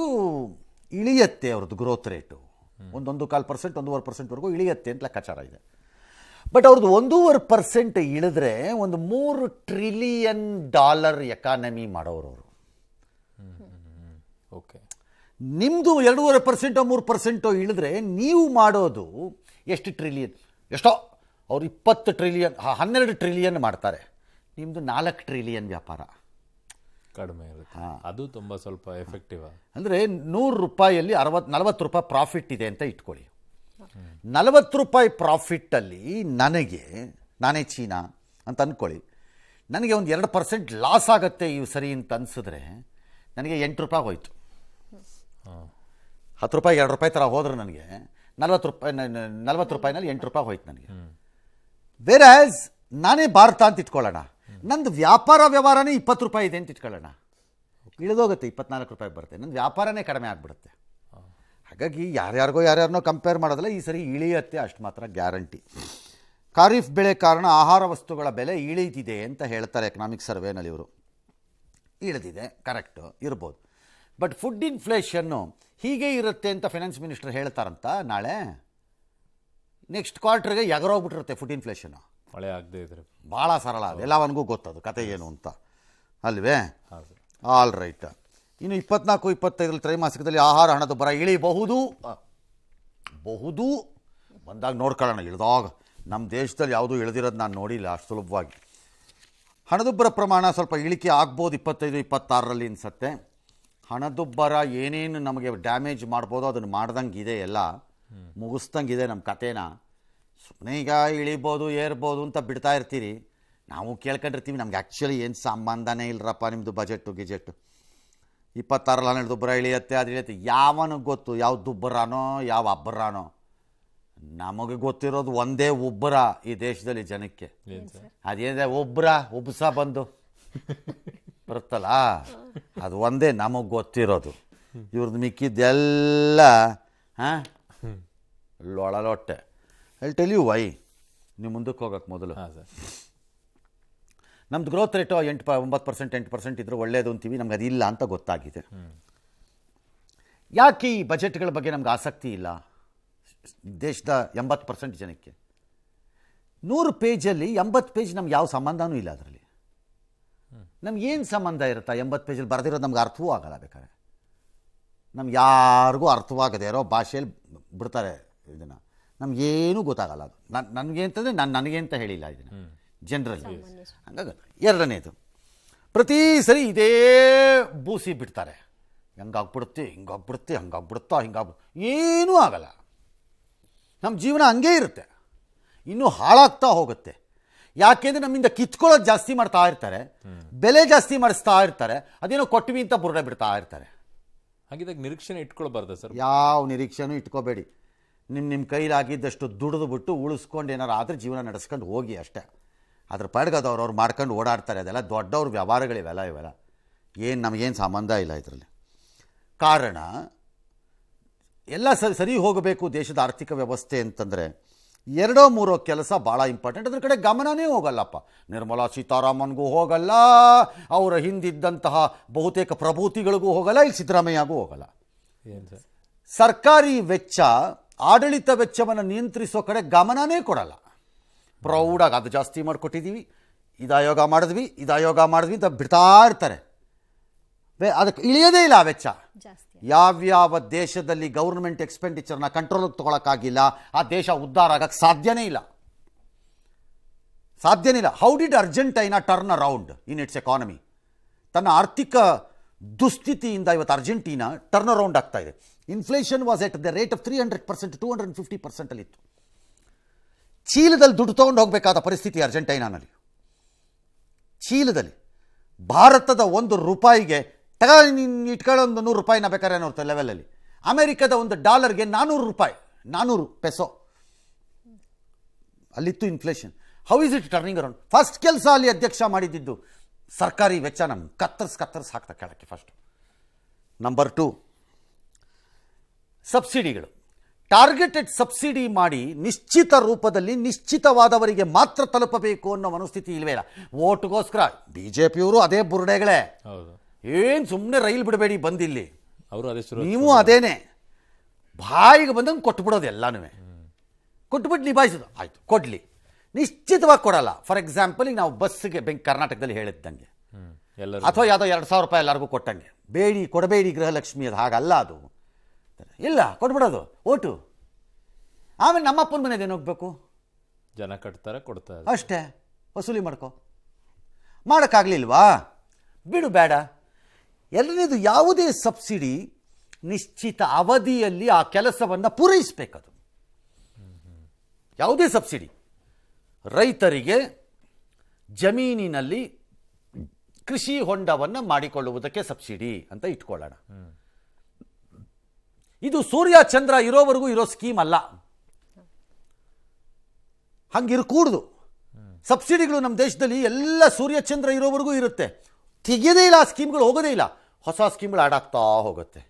ಇಳಿಯತ್ತೆ. ಅವ್ರದ್ದು ಗ್ರೋತ್ ರೇಟು 1.25%, 1.5%ವರೆಗೂ ಇಳಿಯತ್ತೆ ಅಂತ ಲೆಕ್ಕಾಚಾರ ಇದೆ. ಬಟ್ ಅವ್ರದ್ದು 1.5% ಇಳಿದ್ರೆ ಒಂದು $3 ಟ್ರಿಲಿಯನ್ ಎಕಾನಮಿ ಮಾಡೋರು ಅವರು. ಓಕೆ, ನಿಮ್ಮದು 2.5% 3% ಇಳಿದ್ರೆ ನೀವು ಮಾಡೋದು ಎಷ್ಟು ಟ್ರಿಲಿಯನ್? ಎಷ್ಟೋ ಅವ್ರು 20 ಟ್ರಿಲಿಯನ್ 12 ಟ್ರಿಲಿಯನ್ ಮಾಡ್ತಾರೆ. ನಿಮ್ಮದು 4 ಟ್ರಿಲಿಯನ್ ವ್ಯಾಪಾರ. ಕಡಿಮೆ ಇರುತ್ತೆ. ಅದು ತುಂಬ ಸ್ವಲ್ಪ ಎಫೆಕ್ಟಿವ್. ಅಂದರೆ ₹100 40 ಪ್ರಾಫಿಟ್ ಇದೆ ಅಂತ ಇಟ್ಕೊಳ್ಳಿ. ₹40 ಪ್ರಾಫಿಟ್ಟಲ್ಲಿ ನಾನೇ ಚೀನಾ ಅಂತ ಅಂದ್ಕೊಳ್ಳಿ, ನನಗೆ ಒಂದು 2% ಲಾಸ್ ಆಗುತ್ತೆ ಇವು ಸರಿ ಅಂತ ಅನಿಸಿದ್ರೆ ನನಗೆ ₹8 ಹೋಯ್ತು. ₹10 ₹2 ಥರ ಹೋದ್ರೆ ನನಗೆ ₹40ನಲ್ಲಿ ₹8 ಹೋಯ್ತು ನನಗೆ. ವೇರಾಸ್ ನಾನೇ ಭಾರತ ಅಂತ ಇಟ್ಕೊಳ್ಳೋಣ, ನಂದು ವ್ಯಾಪಾರನೇ ₹20 ಇದೆ ಅಂತ ಇಟ್ಕೊಳ್ಳೋಣ, ಇಳಿದೋಗುತ್ತೆ ₹24 ಬರುತ್ತೆ. ನನ್ನ ವ್ಯಾಪಾರನೇ ಕಡಿಮೆ ಆಗಿಬಿಡುತ್ತೆ. ಹಾಗಾಗಿ ಯಾರ್ಯಾರನ್ನೋ ಕಂಪೇರ್ ಮಾಡೋದಲ್ಲ, ಈ ಸರಿ ಇಳಿಯುತ್ತೆ ಅಷ್ಟು ಮಾತ್ರ ಗ್ಯಾರಂಟಿ. ಖಾರಿಫ್ ಬೆಳೆ ಕಾರಣ ಆಹಾರ ವಸ್ತುಗಳ ಬೆಲೆ ಇಳಿದಿದೆ ಅಂತ ಹೇಳ್ತಾರೆ ಎಕನಾಮಿಕ್ ಸರ್ವೇನಲ್ಲಿ. ಇವರು ಇಳಿದಿದೆ, ಕರೆಕ್ಟು ಇರ್ಬೋದು. ಬಟ್ ಫುಡ್ ಇನ್ಫ್ಲೇಷನ್ನು ಹೀಗೆ ಇರುತ್ತೆ ಅಂತ ಫೈನಾನ್ಸ್ ಮಿನಿಸ್ಟರ್ ಹೇಳ್ತಾರಂತ ನಾಳೆ. ನೆಕ್ಸ್ಟ್ ಕ್ವಾರ್ಟರ್ಗೆ ಎಗರೋಗ್ಬಿಟ್ಟಿರುತ್ತೆ ಫುಡ್ ಇನ್ಫ್ಲೇಷನ್. ಮಳೆ ಆಗದೆ ಇದ್ರೆ ಭಾಳ ಸರಳ, ಅದು ಎಲ್ಲವನಿಗೂ ಗೊತ್ತದು ಕತೆ ಏನು ಅಂತ ಅಲ್ವೇ? ಹೌದು. All right. ಇನ್ನು 24-25 ತ್ರೈಮಾಸಿಕದಲ್ಲಿ ಆಹಾರ ಹಣದುಬ್ಬರ ಇಳಿಬಹುದು ಬಂದಾಗ ನೋಡ್ಕೊಳ್ಳೋಣ. ಇಳಿದಾಗ ನಮ್ಮ ದೇಶದಲ್ಲಿ ಯಾವುದೂ ಇಳಿದಿರೋದು ನಾನು ನೋಡಿಲ್ಲ ಅಷ್ಟು ಸುಲಭವಾಗಿ. ಹಣದುಬ್ಬರ ಪ್ರಮಾಣ ಸ್ವಲ್ಪ ಇಳಿಕೆ ಆಗ್ಬೋದು 25-26ರಲ್ಲಿ ಅನಿಸುತ್ತೆ. ಹಣದುಬ್ಬರ ಏನೇನು ನಮಗೆ ಡ್ಯಾಮೇಜ್ ಮಾಡ್ಬೋದೋ ಅದನ್ನು ಮಾಡ್ದಂಗೆ ಇದೆ, ಎಲ್ಲ ಮುಗಿಸ್ದಂಗಿದೆ ನಮ್ಮ ಕಥೆನ. ಸುಮ್ಮನೆ ಈಗ ಇಳಿಬೋದು ಏರ್ಬೋದು ಅಂತ ಬಿಡ್ತಾ ಇರ್ತೀರಿ, ನಾವು ಕೇಳ್ಕೊಂಡಿರ್ತೀವಿ. ನಮ್ಗೆ ಆ್ಯಕ್ಚುಲಿ ಏನು ಸಂಬಂಧನೇ ಇಲ್ಲರಪ್ಪ ನಿಮ್ಮದು ಬಜೆಟು ಗಿಜೆಟ್ಟು. 26ರಲ್ಲಿ ಹಣದುಬ್ಬರ ಇಳಿಯುತ್ತೆ, ಅದು ಇಳಿಯುತ್ತೆ, ಯಾವನಿಗೆ ಗೊತ್ತು ಯಾವ ದುಬ್ಬರಾನೋ ಯಾವ ಅಬ್ಬರಾನೋ? ನಮಗೆ ಗೊತ್ತಿರೋದು ಒಂದೇ ಒಬ್ಬರ ಈ ದೇಶದಲ್ಲಿ ಜನಕ್ಕೆ. ಅದೇನಿದೆ ಉಬ್ಬಸ ಬಂದು ಬರುತ್ತಲ್ಲ, ಅದು ಒಂದೇ ನಮಗೆ ಗೊತ್ತಿರೋದು. ಇವ್ರದ್ದು ಮಿಕ್ಕಿದ್ದೆಲ್ಲ ಲೊಳಲೊಟ್ಟೆ. I tell you why. ನೀವು ಮುಂದಕ್ಕೆ ಹೋಗಕ್ಕೆ ಮೊದಲು ನಮ್ದು ಗ್ರೋತ್ ರೇಟು 9%, 8% ಇದ್ರೂ ಒಳ್ಳೆಯದು ಅಂತೀವಿ, ನಮ್ಗೆ ಅದಿಲ್ಲ ಅಂತ ಗೊತ್ತಾಗಿದೆ. ಯಾಕೆ ಈ ಬಜೆಟ್ಗಳ ಬಗ್ಗೆ ನಮ್ಗೆ ಆಸಕ್ತಿ ಇಲ್ಲ ದೇಶದ 80% ಜನಕ್ಕೆ? 100 ಪೇಜಲ್ಲಿ 80 ಪೇಜ್ ನಮ್ಗೆ ಯಾವ ಸಂಬಂಧನೂ ಇಲ್ಲ. ಅದರಲ್ಲಿ ನಮ್ಗೇನು ಸಂಬಂಧ ಇರುತ್ತಾ? 80 ಪೇಜಲ್ಲಿ ಬರೆದಿರೋದು ನಮ್ಗೆ ಅರ್ಥವೂ ಆಗಲ್ಲ. ಬೇಕಾದ್ರೆ ನಮ್ಗೆ ಯಾರಿಗೂ ಅರ್ಥವಾಗದೇ ಇರೋ ಭಾಷೆಯಲ್ಲಿ ಬಿಡ್ತಾರೆ ಇದನ್ನು, ನಮಗೇನೂ ಗೊತ್ತಾಗಲ್ಲ. ಅದು ನನಗೆ ಅಂತಂದರೆ ನನಗೆ ಅಂತ ಹೇಳಿಲ್ಲ ಇದನ್ನು, ಜನರಲ್ಲಿ ಹಂಗಾಗಲ್ಲ. ಎರಡನೇದು, ಪ್ರತಿ ಸರಿ ಇದೇ ಬೂಸಿ ಬಿಡ್ತಾರೆ, ಹಂಗಾಗ್ಬಿಡುತ್ತೆ ಹಂಗಾಗ್ಬಿಡುತ್ತಾ ಏನೂ ಆಗಲ್ಲ. ನಮ್ಮ ಜೀವನ ಹಂಗೇ ಇರುತ್ತೆ, ಇನ್ನೂ ಹಾಳಾಗ್ತಾ ಹೋಗುತ್ತೆ. ಯಾಕೆಂದರೆ ನಮ್ಮಿಂದ ಕಿತ್ಕೊಳ್ಳೋದು ಜಾಸ್ತಿ ಮಾಡ್ತಾ ಇರ್ತಾರೆ, ಬೆಲೆ ಜಾಸ್ತಿ ಮಾಡಿಸ್ತಾ ಇರ್ತಾರೆ, ಅದೇನೋ ಕೊಟ್ವಿ ಅಂತ ಬುರುಡೆ ಬಿಡ್ತಾ ಇರ್ತಾರೆ. ಹಾಗಿದ್ದಾಗ ನಿರೀಕ್ಷಣೆ ಇಟ್ಕೊಳ್ಬಾರ್ದ ಸರ್? ಯಾವ ನಿರೀಕ್ಷೆನೂ ಇಟ್ಕೋಬೇಡಿ. ನಿಮ್ಮ ಕೈಲಾಗಿದ್ದಷ್ಟು ದುಡಿದು ಬಿಟ್ಟು ಉಳಿಸ್ಕೊಂಡು ಏನಾರು ಆದರೆ ಜೀವನ ನಡೆಸ್ಕೊಂಡು ಹೋಗಿ ಅಷ್ಟೇ. ಅದ್ರ ಪಾಡ್ಗದವ್ರು ಅವ್ರು ಮಾಡ್ಕೊಂಡು ಓಡಾಡ್ತಾರೆ, ಅದೆಲ್ಲ ದೊಡ್ಡವ್ರ ವ್ಯವಹಾರಗಳಿವೆಲ್ಲ. ಇವೆಲ್ಲ ಏನು ನಮಗೇನು ಸಂಬಂಧ ಇಲ್ಲ ಇದರಲ್ಲಿ. ಕಾರಣ ಎಲ್ಲ ಸರಿ ಹೋಗಬೇಕು ದೇಶದ ಆರ್ಥಿಕ ವ್ಯವಸ್ಥೆ ಅಂತಂದರೆ 2-3 ಕೆಲಸ ಭಾಳ ಇಂಪಾರ್ಟೆಂಟ್. ಅದ್ರ ಕಡೆ ಗಮನನೇ ಹೋಗಲ್ಲಪ್ಪ. ನಿರ್ಮಲಾ ಸೀತಾರಾಮನ್ಗೂ ಹೋಗಲ್ಲ, ಅವರ ಹಿಂದಿದ್ದಂತಹ ಬಹುತೇಕ ಪ್ರಭೂತಿಗಳಿಗೂ ಹೋಗಲ್ಲ, ಇಲ್ಲಿ ಸಿದ್ದರಾಮಯ್ಯಗೂ ಹೋಗಲ್ಲ. ಏನು ಸರ್? ಸರ್ಕಾರಿ ವೆಚ್ಚ, ಆಡಳಿತ ವೆಚ್ಚವನ್ನು ನಿಯಂತ್ರಿಸೋ ಕಡೆ ಗಮನನೇ ಕೊಡಲ್ಲ. ಪ್ರೌಢಾಗಿ ಅದು ಜಾಸ್ತಿ ಮಾಡಿಕೊಟ್ಟಿದ್ದೀವಿ, ಇದಾಯೋಗ ಮಾಡಿದ್ವಿ ಅಂತ ಬಿಡ್ತಾ ಇರ್ತಾರೆ. ಅದಕ್ಕೆ ಇಳಿಯೋದೇ ಇಲ್ಲ ಆ ವೆಚ್ಚ. ಯಾವ್ಯಾವ ದೇಶದಲ್ಲಿ ಗೌರ್ಮೆಂಟ್ ಎಕ್ಸ್ಪೆಂಡಿಚರ್ನ ಕಂಟ್ರೋಲಿಗೆ ತೊಗೊಳಕ್ಕಾಗಿಲ್ಲ, ಆ ದೇಶ ಉದ್ಧಾರ ಆಗಕ್ಕೆ ಸಾಧ್ಯನೇ ಇಲ್ಲ. How did Argentina turn around in its economy? ತನ್ನ ಆರ್ಥಿಕ ದುಸ್ಥಿತಿಯಿಂದ ಇವತ್ತು ಅರ್ಜೆಂಟೀನಾ ಟರ್ನ್ ಅರೌಂಡ್ ಆಗ್ತಾ ಇದೆ. Inflation was at the rate of 300%, 250% ಅಲ್ಲಿತ್ತು. ಚೀಲದಲ್ಲಿ ದುಡ್ಡು ತೊಗೊಂಡು ಹೋಗಬೇಕಾದ ಪರಿಸ್ಥಿತಿ ಅರ್ಜೆಂಟೈನಾನಲ್ಲಿ. ಚೀಲದಲ್ಲಿ ಭಾರತದ $1 ನೀನು ಇಟ್ಕೊಳ್ಳೋ ಒಂದು $100 ಬೇಕಾದ್ರೆ ನೋಡ್ತಾ ಲೆವೆಲಲ್ಲಿ. ಅಮೆರಿಕದ $1ಗೆ $400 ಪೆಸೋ ಅಲ್ಲಿತ್ತು inflation. How is it turning around? First ಕೆಲಸ ಅಲ್ಲಿ ಅಧ್ಯಕ್ಷ ಮಾಡಿದ್ದು ಸರ್ಕಾರಿ ವೆಚ್ಚ ನಮ್ಮ ಕತ್ತರಿಸ್ ಹಾಕ್ತಾ ಕೆಳಕ್ಕೆ. ಫಸ್ಟ್. ನಂಬರ್ 2, ಸಬ್ಸಿಡಿಗಳು. ಟಾರ್ಗೆಟೆಡ್ ಸಬ್ಸಿಡಿ ಮಾಡಿ ನಿಶ್ಚಿತ ರೂಪದಲ್ಲಿ ನಿಶ್ಚಿತವಾದವರಿಗೆ ಮಾತ್ರ ತಲುಪಬೇಕು ಅನ್ನೋ ಮನಸ್ಥಿತಿ ಇಲ್ವೇ ಇಲ್ಲ. ಓಟ್ಗೋಸ್ಕರ BJPಯವರು ಅದೇ ಬುರುಡೆಗಳೇ. ಹೌದು. ಏನು ಸುಮ್ಮನೆ ರೈಲ್ ಬಿಡಬೇಡಿ ಬಂದಿಲ್ಲಿ, ಅವರು ಅದೇ ನೀವು ಅದೇನೆ ಬಾಯಿಗೆ ಬಂದಂಗೆ ಕೊಟ್ಬಿಡೋದು. ಎಲ್ಲನೂ ಕೊಟ್ಬಿಟ್ಟು ನಿಭಾಯಿಸೋದು. ಆಯಿತು ಕೊಡಲಿ, ನಿಶ್ಚಿತವಾಗಿ ಕೊಡಲ್ಲ. ಫಾರ್ ಎಕ್ಸಾಂಪಲ್, ಈಗ ನಾವು ಬಸ್ಸಿಗೆ ಕರ್ನಾಟಕದಲ್ಲಿ ಹೇಳಿದ್ದಂಗೆ, ಅಥವಾ ಯಾವುದೋ $2,000 ಎಲ್ಲರಿಗೂ ಕೊಟ್ಟಂಗೆ, ಕೊಡಬೇಡಿ ಗೃಹಲಕ್ಷ್ಮಿ, ಅದು ಹಾಗಲ್ಲ. ಅದು ಇಲ್ಲ, ಕೊಟ್ಬಿಡೋದು ಓಟು. ಆಮೇಲೆ ನಮ್ಮಪ್ಪನ ಮನೆದೇನು ಹೋಗ್ಬೇಕು? ಜನ ಕಟ್ತಾರೆ, ಕೊಡ್ತಾರೆ ಅಷ್ಟೇ. ವಸೂಲಿ ಮಾಡೋಕ್ಕಾಗಲಿಲ್ವಾ? ಬಿಡು, ಬೇಡ. ಎರಡನೇದು, ಯಾವುದೇ ಸಬ್ಸಿಡಿ ನಿಶ್ಚಿತ ಅವಧಿಯಲ್ಲಿ ಆ ಕೆಲಸವನ್ನು ಪೂರೈಸಬೇಕದು. ಯಾವುದೇ ಸಬ್ಸಿಡಿ, ರೈತರಿಗೆ ಜಮೀನಿನಲ್ಲಿ ಕೃಷಿ ಹೊಂಡವನ್ನು ಮಾಡಿಕೊಳ್ಳುವುದಕ್ಕೆ ಸಬ್ಸಿಡಿ ಅಂತ ಇಟ್ಕೊಳ್ಳೋಣ. ಇದು ಸೂರ್ಯ ಚಂದ್ರ ಇರೋವರೆಗೂ ಇರೋ ಸ್ಕೀಮ್ ಅಲ್ಲ, ಹಂಗಿರಕೂಡ್ದು. ಸಬ್ಸಿಡಿಗಳು ನಮ್ಮ ದೇಶದಲ್ಲಿ ಎಲ್ಲ ಸೂರ್ಯಚಂದ್ರ ಇರೋವರೆಗೂ ಇರುತ್ತೆ, ತೆಗೆಯೋದೇ ಇಲ್ಲ. ಆ ಸ್ಕೀಮ್ಗಳು ಹೋಗೋದೇ ಇಲ್ಲ, ಹೊಸ ಸ್ಕೀಮ್ಗಳು ಆಡ್ ಆಗ್ತಾ ಹೋಗುತ್ತೆ.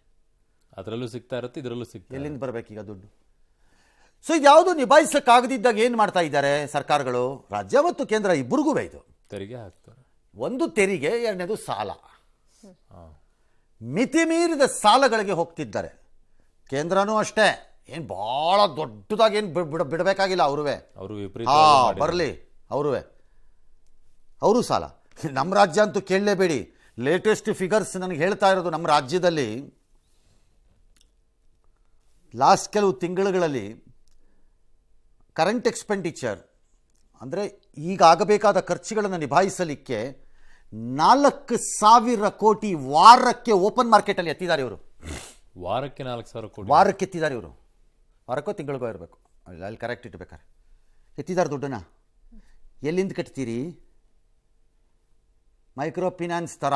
ಅದರಲ್ಲೂ ಸಿಗ್ತಾ ಇರುತ್ತೆ, ಇದರಲ್ಲೂ ಸಿಗ್ತಾ. ಎಲ್ಲಿಂದ ಬರಬೇಕೀಗ ದುಡ್ಡು? ಸೊ ಇದು ಯಾವುದು ನಿಭಾಯಿಸಕ್ಕಾಗದಿದ್ದಾಗ ಏನು ಮಾಡ್ತಾ ಇದ್ದಾರೆ ಸರ್ಕಾರಗಳು? ರಾಜ್ಯ ಮತ್ತು ಕೇಂದ್ರ ಇಬ್ಬರಿಗೂ ಇದು ತೆರಿಗೆ ಹಾಕ್ತಾರೆ. ಒಂದು ತೆರಿಗೆ, ಎರಡನೇದು ಸಾಲ. ಮಿತಿ ಮೀರಿದ ಸಾಲಗಳಿಗೆ ಹೋಗ್ತಿದ್ದಾರೆ. ಕೇಂದ್ರನೂ ಅಷ್ಟೇ, ಏನು ಭಾಳ ದೊಡ್ಡದಾಗಿ ಏನು ಬಿಡಬೇಕಾಗಿಲ್ಲ ಅವ್ರುವೆ. ಅವರು ವಿಪರೀತ ಬರಲಿ ಅವರು ಸಾಲ. ನಮ್ಮ ರಾಜ್ಯ ಅಂತೂ ಕೇಳಲೇಬೇಡಿ. ಲೇಟೆಸ್ಟ್ ಫಿಗರ್ಸ್ ನನಗೆ ಹೇಳ್ತಾ ಇರೋದು, ನಮ್ಮ ರಾಜ್ಯದಲ್ಲಿ ಲಾಸ್ಟ್ ಕೆಲವು ತಿಂಗಳುಗಳಲ್ಲಿ ಕರೆಂಟ್ ಎಕ್ಸ್ಪೆಂಡಿಚರ್ ಅಂದರೆ ಈಗ ಆಗಬೇಕಾದ ಖರ್ಚುಗಳನ್ನು ನಿಭಾಯಿಸಲಿಕ್ಕೆ 4,000 ಕೋಟಿ ವಾರಕ್ಕೆ ಓಪನ್ ಮಾರ್ಕೆಟಲ್ಲಿ ಎತ್ತಿದ್ದಾರೆ ಇವರು. ವಾರಕ್ಕೆ 4,000 ಕೋಟಿ ವಾರಕ್ಕೆ ಎತ್ತಿದ್ದಾರೆ ಇವರು. ವಾರಕ್ಕೋ ತಿಂಗಳಿಗೋ ಇರಬೇಕು, ಅಲ್ಲಿ ಕರೆಕ್ಟ್ ಇಟ್ಬೇಕಾರೆ ಎತ್ತಿದ್ದಾರೆ ದುಡ್ಡನ್ನು. ಎಲ್ಲಿಂದ ಕಟ್ತೀರಿ? ಮೈಕ್ರೋ ಫಿನಾನ್ಸ್ ಥರ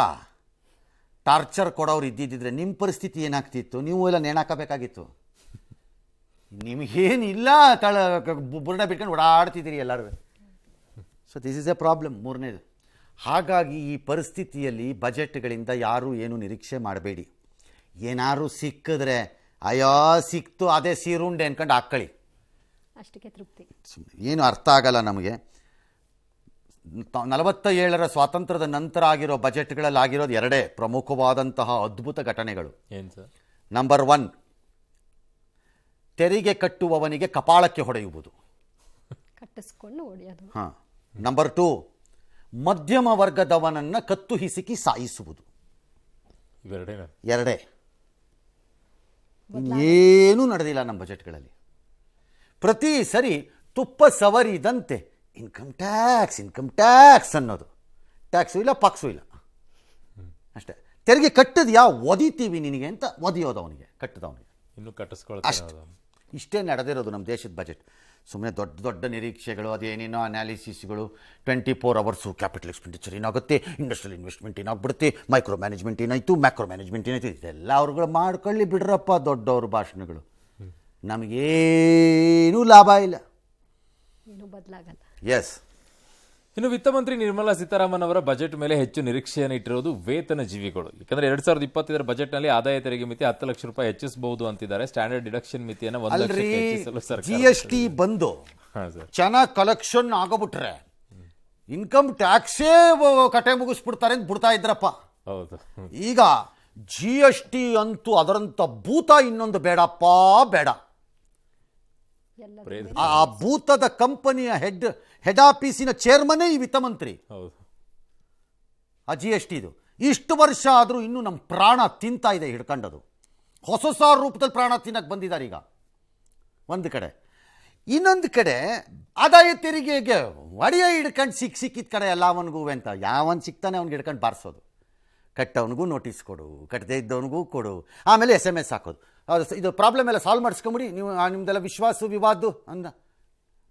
ಟಾರ್ಚರ್ ಕೊಡೋರು ಇದ್ದಿದ್ದರೆ ನಿಮ್ಮ ಪರಿಸ್ಥಿತಿ ಏನಾಗ್ತಿತ್ತು? ನೀವು ಎಲ್ಲ ನೇಣಾಕಬೇಕಾಗಿತ್ತು. ನಿಮಗೇನಿಲ್ಲ, ಬುರ್ಡ ಬಿಟ್ಕೊಂಡು ಓಡಾಡ್ತಿದ್ದೀರಿ ಎಲ್ಲರೂ. So this is A problem. ಮೂರನೇದು, ಹಾಗಾಗಿ ಈ ಪರಿಸ್ಥಿತಿಯಲ್ಲಿ ಬಜೆಟ್ಗಳಿಂದ ಯಾರೂ ಏನು ನಿರೀಕ್ಷೆ ಮಾಡಬೇಡಿ. ಏನಾದ್ರು ಸಿಕ್ಕಿದ್ರೆ ಅಯ್ಯೋ ಸಿಕ್ತು ಅದೇ ಸೀರುಂಡೆ ಅನ್ಕೊಂಡು ಹಾಕ್ಕೊಳ್ಳಿ, ಅಷ್ಟಕ್ಕೆ ತೃಪ್ತಿ. ಏನು ಅರ್ಥ ಆಗಲ್ಲ ನಮಗೆ. 47ರ ಸ್ವಾತಂತ್ರ್ಯದ ನಂತರ ಆಗಿರೋ ಬಜೆಟ್ಗಳಲ್ಲಿ ಆಗಿರೋದು ಎರಡೇ ಪ್ರಮುಖವಾದಂತಹ ಅದ್ಭುತ ಘಟನೆಗಳು. ಏನು ಸರ್? ನಂಬರ್ 1, ತೆರಿಗೆ ಕಟ್ಟುವವನಿಗೆ ಕಪಾಳಕ್ಕೆ ಹೊಡೆಯುವುದು. ಕಟ್ಟಿಸ್ಕೊಂಡು ಹೊಡೆಯೋದು. ಹಾಂ. ನಂಬರ್ 2, ಮಧ್ಯಮ ವರ್ಗದವನನ್ನು ಕತ್ತು ಹಿಸುಕಿ ಸಾಯಿಸುವುದು. ಎರಡೇ. ಇನ್ನೇನೂ ನಡೆದಿಲ್ಲ ನಮ್ಮ ಬಜೆಟ್ಗಳಲ್ಲಿ. ಪ್ರತಿ ಸರಿ ತುಪ್ಪ ಸವರಿದಂತೆ ಇನ್ಕಮ್ ಟ್ಯಾಕ್ಸ್ ಅನ್ನೋದು. ಟ್ಯಾಕ್ಸು ಇಲ್ಲ, ಪಾಕ್ಸು ಇಲ್ಲ, ಅಷ್ಟೇ. ತೆರಿಗೆ ಕಟ್ಟಿದ್ಯಾ, ಒದಿತೀವಿ ನಿನಗೆ ಅಂತ ಒದಿಯೋದು ಅವನಿಗೆ, ಕಟ್ಟದವನಿಗೆ. ಇನ್ನು ಕಟ್ಟಿಸ್ಕೊಳ್ಳೋದು. ಇಷ್ಟೇ ನಡೆದಿರೋದು ನಮ್ಮ ದೇಶದ ಬಜೆಟ್. ಸುಮ್ಮನೆ ದೊಡ್ಡ ದೊಡ್ಡ ನಿರೀಕ್ಷೆಗಳು, ಅದೇನೇನೋ ಅನಾಲಿಸಿಸ್ಗಳು, 24 ಅವರ್ಸು ಕ್ಯಾಪಿಟಲ್ ಎಕ್ಸ್ಪೆಂಡಿಚರ್ ಏನಾಗುತ್ತೆ, ಇಂಡಸ್ಟ್ರಿಯಲ್ ಇನ್ವೆಸ್ಟ್ಮೆಂಟ್ ಏನಾಗ್ಬಿಡುತ್ತೆ, ಮೈಕ್ರೋ ಮ್ಯಾನೇಜ್ಮೆಂಟ್ ಏನಾಯಿತು, ಮ್ಯಾಕ್ರೋ ಮ್ಯಾನೇಜ್ಮೆಂಟ್ ಏನಾಯಿತು, ಇದೆಲ್ಲ ಅವ್ರುಗಳು ಮಾಡ್ಕೊಳ್ಳಿ ಬಿಡ್ರಪ್ಪ, ದೊಡ್ಡವ್ರ ಭಾಷಣಗಳು. ನಮಗೇನೂ ಲಾಭ ಇಲ್ಲ, ಏನು ಬದಲಾಗಲ್ಲ. ಎಸ್. ಇನ್ನು ವಿತ್ತ ಮಂತ್ರಿ ನಿರ್ಮಲಾ ಸೀತಾರಾಮನ್ ಅವರ ಬಜೆಟ್ ಮೇಲೆ ಹೆಚ್ಚು ನಿರೀಕ್ಷೆಯನ್ನು ಇಟ್ಟಿರೋದು ವೇತನ ಜೀವಿಗಳು. ಯಾಕಂದ್ರೆ 2025 ಬಜೆಟ್ನಲ್ಲಿ ಆದಾಯ ತೆರಿಗೆ ಮಿತಿ 10 ಲಕ್ಷ ರೂಪಾಯಿ ಹೆಚ್ಚಿಸಬಹುದು ಅಂತಿದ್ದಾರೆ. ಸ್ಟ್ಯಾಂಡರ್ಡ್ ಡಿಡಕ್ಷನ್ ಮಿತಿಯನ್ನು 1 ಲಕ್ಷಕ್ಕೆ ಹೆಚ್ಚಿಸಲು ಸರ್ಕಾರ. GST ಬಂದು ಚೆನ್ನಾಗಿ ಕಲೆಕ್ಷನ್ ಆಗಬಿಟ್ರೆ ಇನ್ಕಮ್ ಟ್ಯಾಕ್ಸೇ ಕಟೆ ಮುಗಿಸ್ಬಿಡ್ತಾರೆ ಅಂತ ಬಿಡ್ತಾ ಇದ್ರಪ್ಪ. ಹೌದು. ಈಗ GST ಅಂತೂ ಅದರಂತ ಭೂತ ಇನ್ನೊಂದು ಬೇಡಪ್ಪ, ಬೇಡ. ಆ ಭೂತದ ಕಂಪನಿಯ ಹೆಡ್ ಆಫೀಸಿನ ಚೇರ್ಮನೇ ಈ ವಿತ್ತ ಮಂತ್ರಿ. ಆ GST ಇದು ಇಷ್ಟು ವರ್ಷ ಆದರೂ ಇನ್ನೂ ನಮ್ಮ ಪ್ರಾಣ ತಿಂತಾ ಇದೆ ಹಿಡ್ಕೊಂಡದು. ಹೊಸ ರೂಪದಲ್ಲಿ ಪ್ರಾಣ ತಿನ್ನಕ್ಕೆ ಬಂದಿದ್ದಾರೆ ಈಗ ಒಂದು ಕಡೆ. ಇನ್ನೊಂದು ಕಡೆ ಆದಾಯ ತೆರಿಗೆಗೆ ಒಡೆಯ ಹಿಡ್ಕೊಂಡು ಸಿಕ್ಕಿದ ಕಡೆ ಎಲ್ಲ ಅವನಿಗೂ ಅಂತ ಯಾವನ್ ಸಿಗ್ತಾನೆ ಅವ್ನಿಗೆ ಹಿಡ್ಕೊಂಡು ಬಾರಿಸೋದು. ಕಟ್ಟವನಿಗೂ ನೋಟಿಸ್ ಕೊಡು, ಕಟ್ಟದೇ ಇದ್ದವನಿಗೂ ಕೊಡು, ಆಮೇಲೆ SMS ಹಾಕೋದು. ಇದು ಪ್ರಾಬ್ಲಮ್ ಎಲ್ಲ ಸಾಲ್ವ್ ಮಾಡಿಸ್ಕೊಂಬಿಡಿ ನೀವು, ನಿಮ್ದೆಲ್ಲ ವಿಶ್ವಾಸ ವಿವಾದ ಅಂದ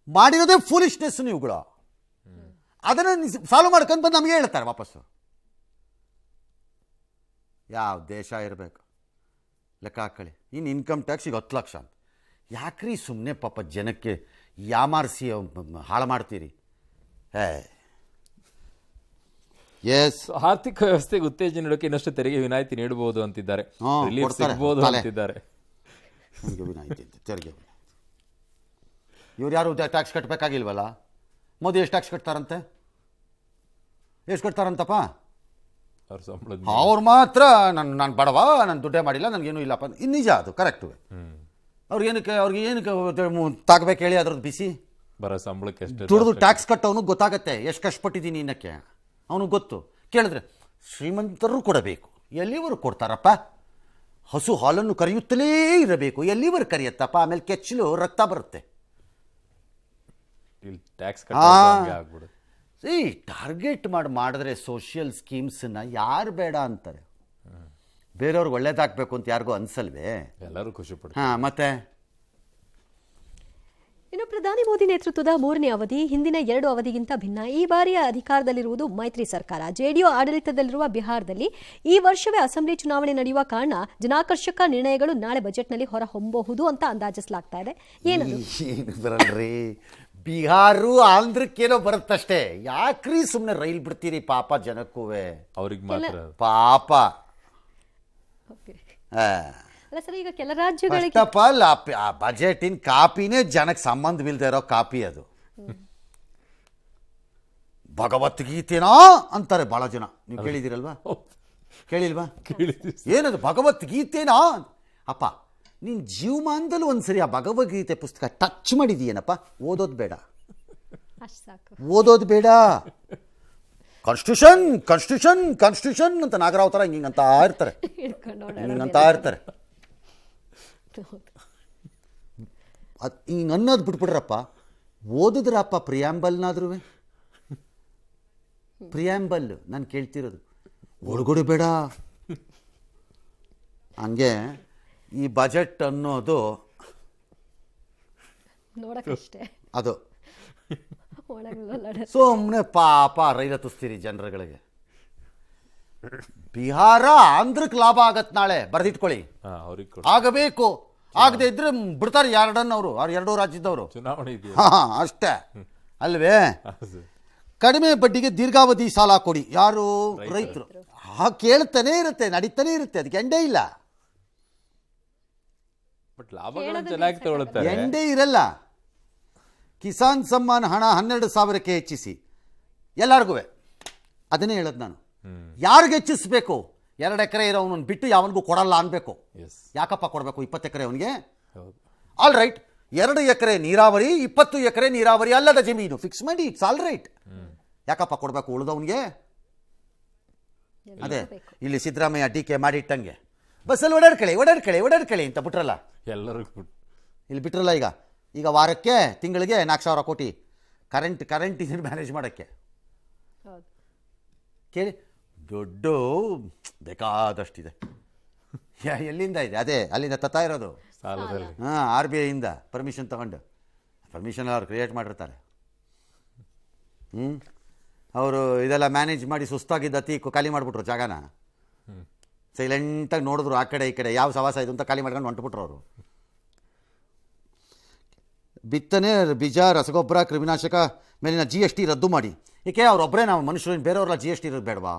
ಮಾಡಿರೋದೇ ಫೂಲಿಶ್ನೆಸ್ ನೀವುಗಳು. ಅದನ್ನು ಸಾಲ್ವ್ ಮಾಡ್ಕೊಂಡು ಬಂದು ನಮಗೆ ಹೇಳ್ತಾರೆ ವಾಪಸ್ಸು. ಯಾವ ದೇಶ ಇರಬೇಕು ಲೆಕ್ಕ ಹಾಕೊಳ್ಳಿ. ಇನ್ನು ಇನ್ಕಮ್ ಟ್ಯಾಕ್ಸ್ ಈಗ 10 ಲಕ್ಷ ಅಂತ ಯಾಕ್ರಿ ಸುಮ್ಮನೆ ಪಾಪ ಜನಕ್ಕೆ ಯಾಮಾರಿಸಿ ಹಾಳು ಮಾಡ್ತೀರಿ. ಎಸ್. ಆರ್ಥಿಕ ವ್ಯವಸ್ಥೆಗೆ ಉತ್ತೇಜನ ನೀಡೋಕೆ ಇನ್ನಷ್ಟು ತೆರಿಗೆ ವಿನಾಯಿತಿ ನೀಡಬಹುದು ಅಂತಿದ್ದಾರೆ. ಸಿಗಬಹುದು ಅಂತಿದ್ದಾರೆ. ವಿನಾಯಿತಿ ತೆರಿಗೆ ಇವ್ರು ಯಾರು ಟ್ಯಾಕ್ಸ್ ಕಟ್ಟಬೇಕಾಗಿಲ್ವಲ್ಲ? ಮೋದಿ ಎಷ್ಟು ಟ್ಯಾಕ್ಸ್ ಕಟ್ತಾರಂತೆ? ಎಷ್ಟು ಕಟ್ತಾರಂತಪ್ಪ? ಅವ್ರು ಮಾತ್ರ ನಾನು ಬಡವ, ನಾನು ದುಡ್ಡೇ ಮಾಡಿಲ್ಲ, ನನಗೇನು ಇಲ್ಲಪ್ಪ. ನಿಜ, ಅದು ಕರೆಕ್ಟು. ಅವ್ರಿಗೆ ಏನಕ್ಕೆ ತಾಗಬೇಕು ಹೇಳಿ? ಅದ್ರದ್ದು ಬಿಸಿ ಬರೋ ಸಂಬಳಕ್ಕೆ ದುಡ್ದು ಟ್ಯಾಕ್ಸ್ ಕಟ್ಟೋನು ಗೊತ್ತಾಗತ್ತೆ ಎಷ್ಟು ಕಷ್ಟಪಟ್ಟಿದ್ದೀನಿ ಇನ್ನಕ್ಕೆ, ಅವನಿಗೆ ಗೊತ್ತು. ಕೇಳಿದ್ರೆ ಶ್ರೀಮಂತರು ಕೊಡಬೇಕು, ಎಲ್ಲಿವರು ಕೊಡ್ತಾರಪ್ಪ? ಹಸು ಹಾಲನ್ನು ಕರೆಯುತ್ತಲೇ ಇರಬೇಕು, ಎಲ್ಲಿವರು ಕರೆಯತ್ತಪ್ಪ? ಆಮೇಲೆ ಕೆಚ್ಚಲು ರಕ್ತ ಬರುತ್ತೆ. ಟಾರ್ಗೆಟ್ ಮಾಡಿದ್ರೆ ಸೋಷಿಯಲ್ ಸ್ಕೀಮ್ಸನ್ನ ಯಾರು ಬೇಡ ಅಂತಾರೆ? ಬೇರೆಯವ್ರಿಗೆ ಒಳ್ಳೇದಾಗಬೇಕು ಅಂತ ಯಾರಿಗೂ ಅನ್ಸಲ್ವೇ? ಎಲ್ಲರೂ ಖುಷಿ ಪಡ್ತಾರೆ. ಮತ್ತೆ ಇನ್ನು ಪ್ರಧಾನಿ ಮೋದಿ ನೇತೃತ್ವದ 3ನೇ ಅವಧಿ ಹಿಂದಿನ 2 ಅವಧಿಗಿಂತ ಭಿನ್ನ. ಈ ಬಾರಿಯ ಅಧಿಕಾರದಲ್ಲಿರುವುದು ಮೈತ್ರಿ ಸರ್ಕಾರ. ಜೆಡಿಯು ಆಡಳಿತದಲ್ಲಿರುವ ಬಿಹಾರದಲ್ಲಿ ಈ ವರ್ಷವೇ ಅಸೆಂಬ್ಲಿ ಚುನಾವಣೆ ನಡೆಯುವ ಕಾರಣ ಜನಾಕರ್ಷಕ ನಿರ್ಣಯಗಳು ನಾಳೆ ಬಜೆಟ್ನಲ್ಲಿ ಹೊರಹೊಮ್ಮಬಹುದು ಅಂತ ಅಂದಾಜಿಸಲಾಗ್ತಾ ಇದೆ. ಏನು ಬರಲ್ರಿ, ಬಿಹಾರು ಆಂಧ್ರಕ್ಕೇನೋ ಬರುತ್ತಷ್ಟೇ. ಯಾಕ್ರಿ ಸುಮ್ಮನೆ ರೈಲ್ ಬಿಡ್ತೀರಿ ಪಾಪ ಜನಕ್ಕೂ? ಅವ್ರಿಗೆ ಮಾತ್ರ ಪಾಪ. ಅಲ್ಲ ಸರ್, ಈಗ ಕೆಲ ರಾಜ್ಯಗಳಿಗೆ ಫಸ್ಟ್ ಆಫ್ ಆಲ್ ಆ ಬಜೆಟಿನ ಕಾಪಿನೇ ಜನಕ್ಕೆ ಸಂಬಂಧವಿಲ್ಲದೆ ಇರೋ ಕಾಪಿ ಅದು. ಭಗವದ್ಗೀತೆನಾ ಅಂತಾರೆ ಬಹಳ ಜನ. ನೀವು ಕೇಳಿದಿರಲ್ವಾ? ಕೇಳಿಲ್ವಾ? ಏನದು ಭಗವದ್ಗೀತೆನಾ? ಅಪ್ಪ ನೀನು ಜೀವಮಾನದಲ್ಲೂ ಒಂದ್ಸರಿ ಆ ಭಗವದ್ಗೀತೆ ಪುಸ್ತಕ ಟಚ್ ಮಾಡಿದೀಯೇನಪ್ಪ? ಓದೋದು ಬೇಡ, ಅಷ್ಟು ಸಾಕು. ಓದೋದು ಬೇಡ. ಕಾನ್ಸ್ಟಿಟ್ಯೂಷನ್ ಕಾನ್ಸ್ಟಿಟ್ಯೂಷನ್ ಕಾನ್ಸ್ಟಿಟ್ಯೂಷನ್ ಅಂತ ನಾಗರಾವ್ ಥರ ಹಿಂಗಂತ ಇರ್ತಾರೆ, ಹಿಡ್ಕೊಂಡು ಹಿಂಗಂತ ಇರ್ತಾರೆ. ಅದು ಹಿಂಗೆ ಅನ್ನೋದು ಬಿಟ್ಬಿಡ್ರಪ್ಪ. ಓದಿದ್ರಪ್ಪ ಪ್ರಿಯಾಂಬಲ್ನಾದ್ರೂ. ಪ್ರಿಯಾಂಬಲ್ ನಾನು ಕೇಳ್ತಿರೋದು, ಒಳಗಡೆ ಬೇಡ. ಹಂಗೆ ಈ ಬಜೆಟ್ ಅನ್ನೋದು ನೋಡಕ್ಕಷ್ಟೇ, ಅದು ಒಳಗೆ ಸುಮ್ಮನೆ ಪಾಪ ರೈಲ ತುಸ್ತೀರಿ ಜನರುಗಳಿಗೆ. ಬಿಹಾರ ಆಂಧ್ರಕ್ಕೆ ಲಾಭ ಆಗತ್ತೆ ನಾಳೆ, ಬರೆದಿಟ್ಕೊಳ್ಳಿ. ಅವ್ರಿಗೆ ಆಗಬೇಕು, ಆಗದೆ ಇದ್ರೆ ಬಿಡ್ತಾರೆ ಯಾರಡನ್ನವರು, ಅವ್ರು ಎರಡೂ ರಾಜ್ಯದವರು. ಚುನಾವಣೆ ಇದೆಯಾ? ಹಾಂ ಅಷ್ಟೇ ಅಲ್ವೇ. ಕಡಿಮೆ ಬಡ್ಡಿಗೆ ದೀರ್ಘಾವಧಿ ಸಾಲ ಕೊಡಿ. ಯಾರು? ರೈತರು. ಕೇಳ್ತಾನೆ ಇರುತ್ತೆ, ನಡೀತಾನೆ ಇರುತ್ತೆ, ಅದಕ್ಕೆ ಎಂಡೇ ಇಲ್ಲ. ಬಟ್ ಲಾಭಗಳನ್ನು ಚೆನ್ನಾಗಿ ತಗೊಳ್ತಾರೆ. ಎಂಡೇ ಇರಲ್ಲ. ಕಿಸಾನ್ ಸಮ್ಮಾನ್ ಹಣ 12,000ಕ್ಕೆ ಹೆಚ್ಚಿಸಿ ಎಲ್ಲರಿಗೂ. ಅದನ್ನೇ ಹೇಳೋದು ನಾನು. ಯಾರಿಗೆ ಹೆಚ್ಚಿಸ್ಬೇಕು? 2 ಎಕರೆ ಇರೋವನ್ನ ಬಿಟ್ಟು ಯಾವನಿಗೂ ಕೊಡಲ್ಲ ಅನ್ಬೇಕು. ಯಾಕಪ್ಪ ಕೊಡಬೇಕು 20 ಎಕರೆ ಅವನಿಗೆ? ಆಲ್ ರೈಟ್, 2 ಎಕರೆ ನೀರಾವರಿ, 20 ಎಕರೆ ನೀರಾವರಿ ಅಲ್ಲದ ಜಮೀನು ಫಿಕ್ಸ್ ಮಾಡಿ, ಇಟ್ಸ್ ಆಲ್ ರೈಟ್. ಯಾಕಪ್ಪ ಕೊಡಬೇಕು ಉಳಿದವನಿಗೆ? ಅದೇ ಇಲ್ಲಿ ಸಿದ್ದರಾಮಯ್ಯ DK ಮಾಡಿಟ್ಟಂಗೆ ಬಸ್ಸಲ್ಲಿ ಓಡಾಡ್ಕಳಿ ಅಂತ ಬಿಟ್ರಲ್ಲ, ಎಲ್ಲರಿಗೂ ಇಲ್ಲಿ ಬಿಟ್ರಲ್ಲ. ಈಗ ವಾರಕ್ಕೆ ತಿಂಗಳಿಗೆ 4,000 ಕೋಟಿ ಕರೆಂಟ್ ಇದನ್ನು ಮ್ಯಾನೇಜ್ ಮಾಡೋಕ್ಕೆ. ಕೇಳಿ, ದುಡ್ಡು ಬೇಕಾದಷ್ಟಿದೆ. ಎಲ್ಲಿಂದ ಇದೆ? ಅದೇ ಅಲ್ಲಿಂದ ತತ್ತಾ ಇರೋದು ಸಾಲದಲ್ಲಿ. ಹಾಂ, RBIಯಿಂದ ಪರ್ಮಿಷನ್ ತಗೊಂಡು, ಪರ್ಮಿಷನ್ ಅವ್ರು ಕ್ರಿಯೇಟ್ ಮಾಡಿರ್ತಾರೆ. ಅವರು ಇದೆಲ್ಲ ಮ್ಯಾನೇಜ್ ಮಾಡಿ ಸುಸ್ತಾಗಿದ್ದ ಖಾಲಿ ಮಾಡಿಬಿಟ್ರು ಜಾಗನ. ಸೈಲೆಂಟಾಗಿ ನೋಡಿದ್ರು ಆ ಕಡೆ ಈ ಕಡೆ, ಯಾವ ಸವಾಸ ಇದು ಅಂತ ಖಾಲಿ ಮಾಡ್ಕೊಂಡು ಹೊಂಟ್ಬಿಟ್ರು ಅವರು. ಬಿತ್ತನೆ ಬೀಜ ರಸಗೊಬ್ಬರ ಕ್ರಿಮಿನಾಶಕ ಮೇಲಿನ GST ರದ್ದು ಮಾಡಿ. ಏಕೆ ಅವರೊಬ್ಬರೇ ನಾವು ಮನುಷ್ಯರು, ಬೇರೆಯವ್ರ GST ಇರೋದು ಬೇಡವಾ?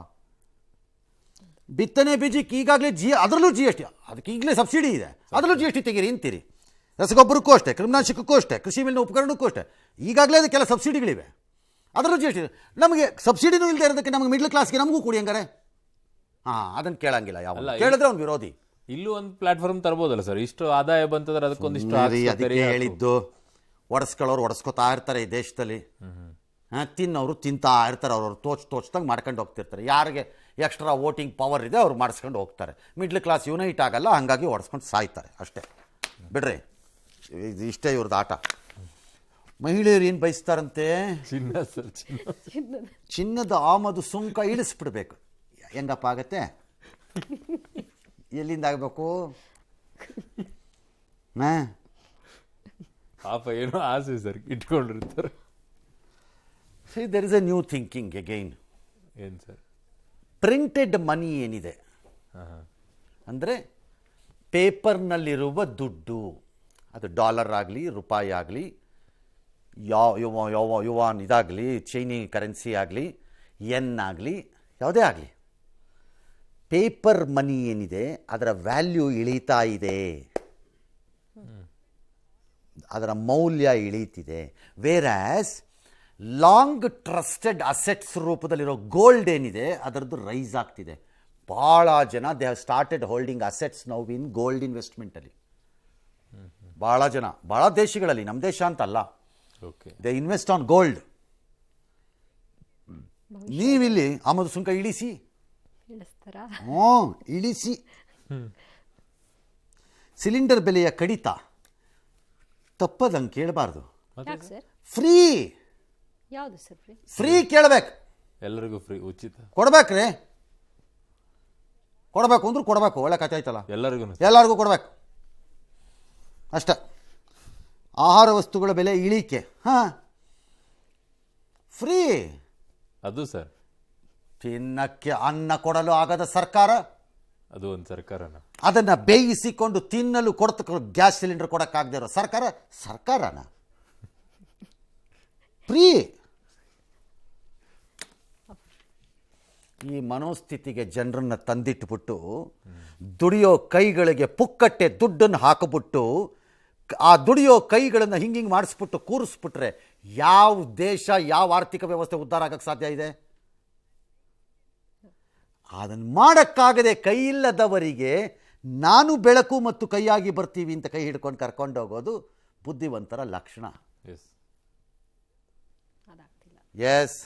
ಬಿತ್ತನೆ ಬೀಜಕ್ಕೆ ಈಗಾಗಲೇ ಅದರಲ್ಲೂ GST, ಅದಕ್ಕೆ ಈಗಲೇ ಸಬ್ಸಿಡಿ ಇದೆ, ಅದರಲ್ಲೂ GST ತೆಗೀರಿ ಅಂತೀರಿ. ರಸಗೊಬ್ಬರಕ್ಕೂ ಅಷ್ಟೇ, ಕ್ರಿಮಿನಾಶಕಕ್ಕೂ ಅಷ್ಟೇ, ಕೃಷಿ ಮೇಲಿನ ಉಪಕರಣಕ್ಕೂ ಅಷ್ಟೇ, ಈಗಾಗಲೇ ಅದಕ್ಕೆಲ್ಲ ಸಬ್ಸಿಡಿಗಳಿವೆ, ಅದರಲ್ಲೂ GST. ನಮಗೆ ಸಬ್ಸಿಡಿನೂ ಇಲ್ಲದೆ ಇರೋದಕ್ಕೆ ನಮಗೆ ಮಿಡ್ಲ್ ಕ್ಲಾಸ್ಗೆ ನಮಗೂ ಕೊಡಿ ಹಂಗಾರೆ. ಹಾಂ, ಅದನ್ನು ಕೇಳಂಗಿಲ್ಲ. ಯಾವ ಕೇಳಿದ್ರೆ ಅವ್ನು ವಿರೋಧಿ. ಇಲ್ಲೂ ಒಂದು ಪ್ಲಾಟ್ಫಾರ್ಮ್ ತರ್ಬೋದಲ್ಲ ಸರ್? ಇಷ್ಟು ಆದಾಯ ಬಂತಂದ್ರೆ ಅದಕ್ಕೊಂದಿಷ್ಟು ಅದಕ್ಕೆ ಹೇಳಿದ್ದು. ಒಡಿಸ್ಕೊಳ್ಳೋರು ಒಡಿಸ್ಕೊತಾ ಇರ್ತಾರೆ ಈ ದೇಶದಲ್ಲಿ. ತಿನ್ನೋರು ತಿಂತಾ ಇರ್ತಾರೆ, ಅವ್ರವ್ರು ತೋಚ್ದಂಗೆ ಮಾಡ್ಕೊಂಡು ಹೋಗ್ತಿರ್ತಾರೆ. ಯಾರಿಗೆ ಎಕ್ಸ್ಟ್ರಾ ವೋಟಿಂಗ್ ಪವರ್ ಇದೆ ಅವ್ರು ಮಾಡಿಸ್ಕೊಂಡು ಹೋಗ್ತಾರೆ. ಮಿಡ್ಲ್ ಕ್ಲಾಸ್ ಯುನೈಟ್ ಆಗಲ್ಲ, ಹಾಗಾಗಿ ಒಡಿಸ್ಕೊಂಡು ಸಾಯ್ತಾರೆ ಅಷ್ಟೇ. ಬಿಡ್ರಿ, ಇಷ್ಟೇ ಇವ್ರದ್ದು ಆಟ. ಮಹಿಳೆಯರು ಏನು ಬಯಸ್ತಾರಂತೆ? ಚಿನ್ನದ ಆಮದು ಸುಂಕ ಇಳಿಸ್ಬಿಡ್ಬೇಕು. ಹೆಂಗಪ್ಪ ಆಗತ್ತೆ? ಎಲ್ಲಿಂದ ಆಗಬೇಕು? ಪಾಪ ಏನೋ ಆಸೆ ಸರ್ ಇಟ್ಕೊಂಡಿರ್ತಾರೆ. C, there is A new thinking again. ಏನು ಸರ್? ಪ್ರಿಂಟೆಡ್ ಮನಿ ಏನಿದೆ ಅಂದರೆ ಪೇಪರ್ನಲ್ಲಿರುವ ದುಡ್ಡು, ಅದು ಡಾಲರ್ ಆಗಲಿ, ರೂಪಾಯಿ ಆಗಲಿ, ಯುವಾನ್ ಇದಾಗಲಿ, ಚೈನಿ ಕರೆನ್ಸಿ ಆಗಲಿ, ಯೆನ್ ಆಗಲಿ, ಯಾವುದೇ ಆಗಲಿ, ಪೇಪರ್ ಮನಿ ಏನಿದೆ ಅದರ ವ್ಯಾಲ್ಯೂ ಇಳೀತಾ ಇದೆ, ಅದರ ಮೌಲ್ಯ ಇಳೀತಿದೆ. ವೇರಾಸ್ ಲಾಂಗ್ ಟ್ರಸ್ಟೆಡ್ ಅಸೆಟ್ಸ್ ರೂಪದಲ್ಲಿರೋ ಗೋಲ್ಡ್ ಏನಿದೆ ಅದರದ್ದು ರೈಸ್ ಆಗ್ತಿದೆ. ಭಾಳ ಜನ they have started holding assets now in gold ಇನ್ವೆಸ್ಟ್ಮೆಂಟಲ್ಲಿ. ಭಾಳ ಜನ, ಭಾಳ ದೇಶಗಳಲ್ಲಿ, ನಮ್ಮ ದೇಶ ಅಂತಲ್ಲ, ದೇ ಇನ್ವೆಸ್ಟ್ ಆನ್ ಗೋಲ್ಡ್. ನೀವಿಲ್ಲಿ ಆಮದು ಸುಂಕ ಇಳಿಸಿ, ಇಳಿಸಿ. ಸಿಲಿಂಡರ್ ಬೆಲೆಯ ಕಡಿತ ತಪ್ಪದಂಗೆ ಕೇಳಬಾರ್ದು. ಫ್ರೀ ಯಾವುದು ಸರ್? ಫ್ರೀ ಕೇಳಬೇಕು, ಎಲ್ಲರಿಗೂ ಫ್ರೀ, ಉಚಿತ ಕೊಡ್ಬೇಕ್ರಿ. ಕೊಡಬೇಕು ಅಂದ್ರೂ ಕೊಡಬೇಕು. ಒಳ್ಳೆ ಕಥೆ ಆಯ್ತಲ್ಲ, ಎಲ್ಲರಿಗೂ ಕೊಡಬೇಕು ಅಷ್ಟೇ. ಆಹಾರ ವಸ್ತುಗಳ ಬೆಲೆ ಇಳಿಕೆ, ಫ್ರೀ. ಅದು ಸರ್, ತಿನ್ನಕ್ಕೆ ಅನ್ನ ಕೊಡಲು ಆಗದ ಸರ್ಕಾರ, ಅದು ಒಂದು ಸರ್ಕಾರನ, ಅದನ್ನು ಬೇಯಿಸಿಕೊಂಡು ತಿನ್ನಲು ಗ್ಯಾಸ್ ಸಿಲಿಂಡರ್ ಕೊಡೋಕ್ಕಾಗದೇ ಇರೋ ಸರ್ಕಾರನ ಫ್ರೀ. ಈ ಮನೋಸ್ಥಿತಿಗೆ ಜನರನ್ನು ತಂದಿಟ್ಬಿಟ್ಟು ದುಡಿಯೋ ಕೈಗಳಿಗೆ ಪುಕ್ಕಟ್ಟೆ ದುಡ್ಡನ್ನು ಹಾಕಿಬಿಟ್ಟು ಆ ದುಡಿಯೋ ಕೈಗಳನ್ನು ಹಿಂಗೆ ಮಾಡಿಸ್ಬಿಟ್ಟು ಕೂರಿಸ್ಬಿಟ್ರೆ ಯಾವ ದೇಶ, ಯಾವ ಆರ್ಥಿಕ ವ್ಯವಸ್ಥೆ ಉದ್ಧಾರ ಆಗಕ್ಕೆ ಸಾಧ್ಯ ಇದೆ? ಅದನ್ನು ಮಾಡೋಕ್ಕಾಗದೆ ಕೈ ಇಲ್ಲದವರಿಗೆ ನಾನು ಬೆಳಕು ಮತ್ತು ಕೈಯಾಗಿ ಬರ್ತೀವಿ ಅಂತ ಕೈ ಹಿಡ್ಕೊಂಡು ಕರ್ಕೊಂಡೋಗೋದು ಬುದ್ಧಿವಂತರ ಲಕ್ಷಣ. S S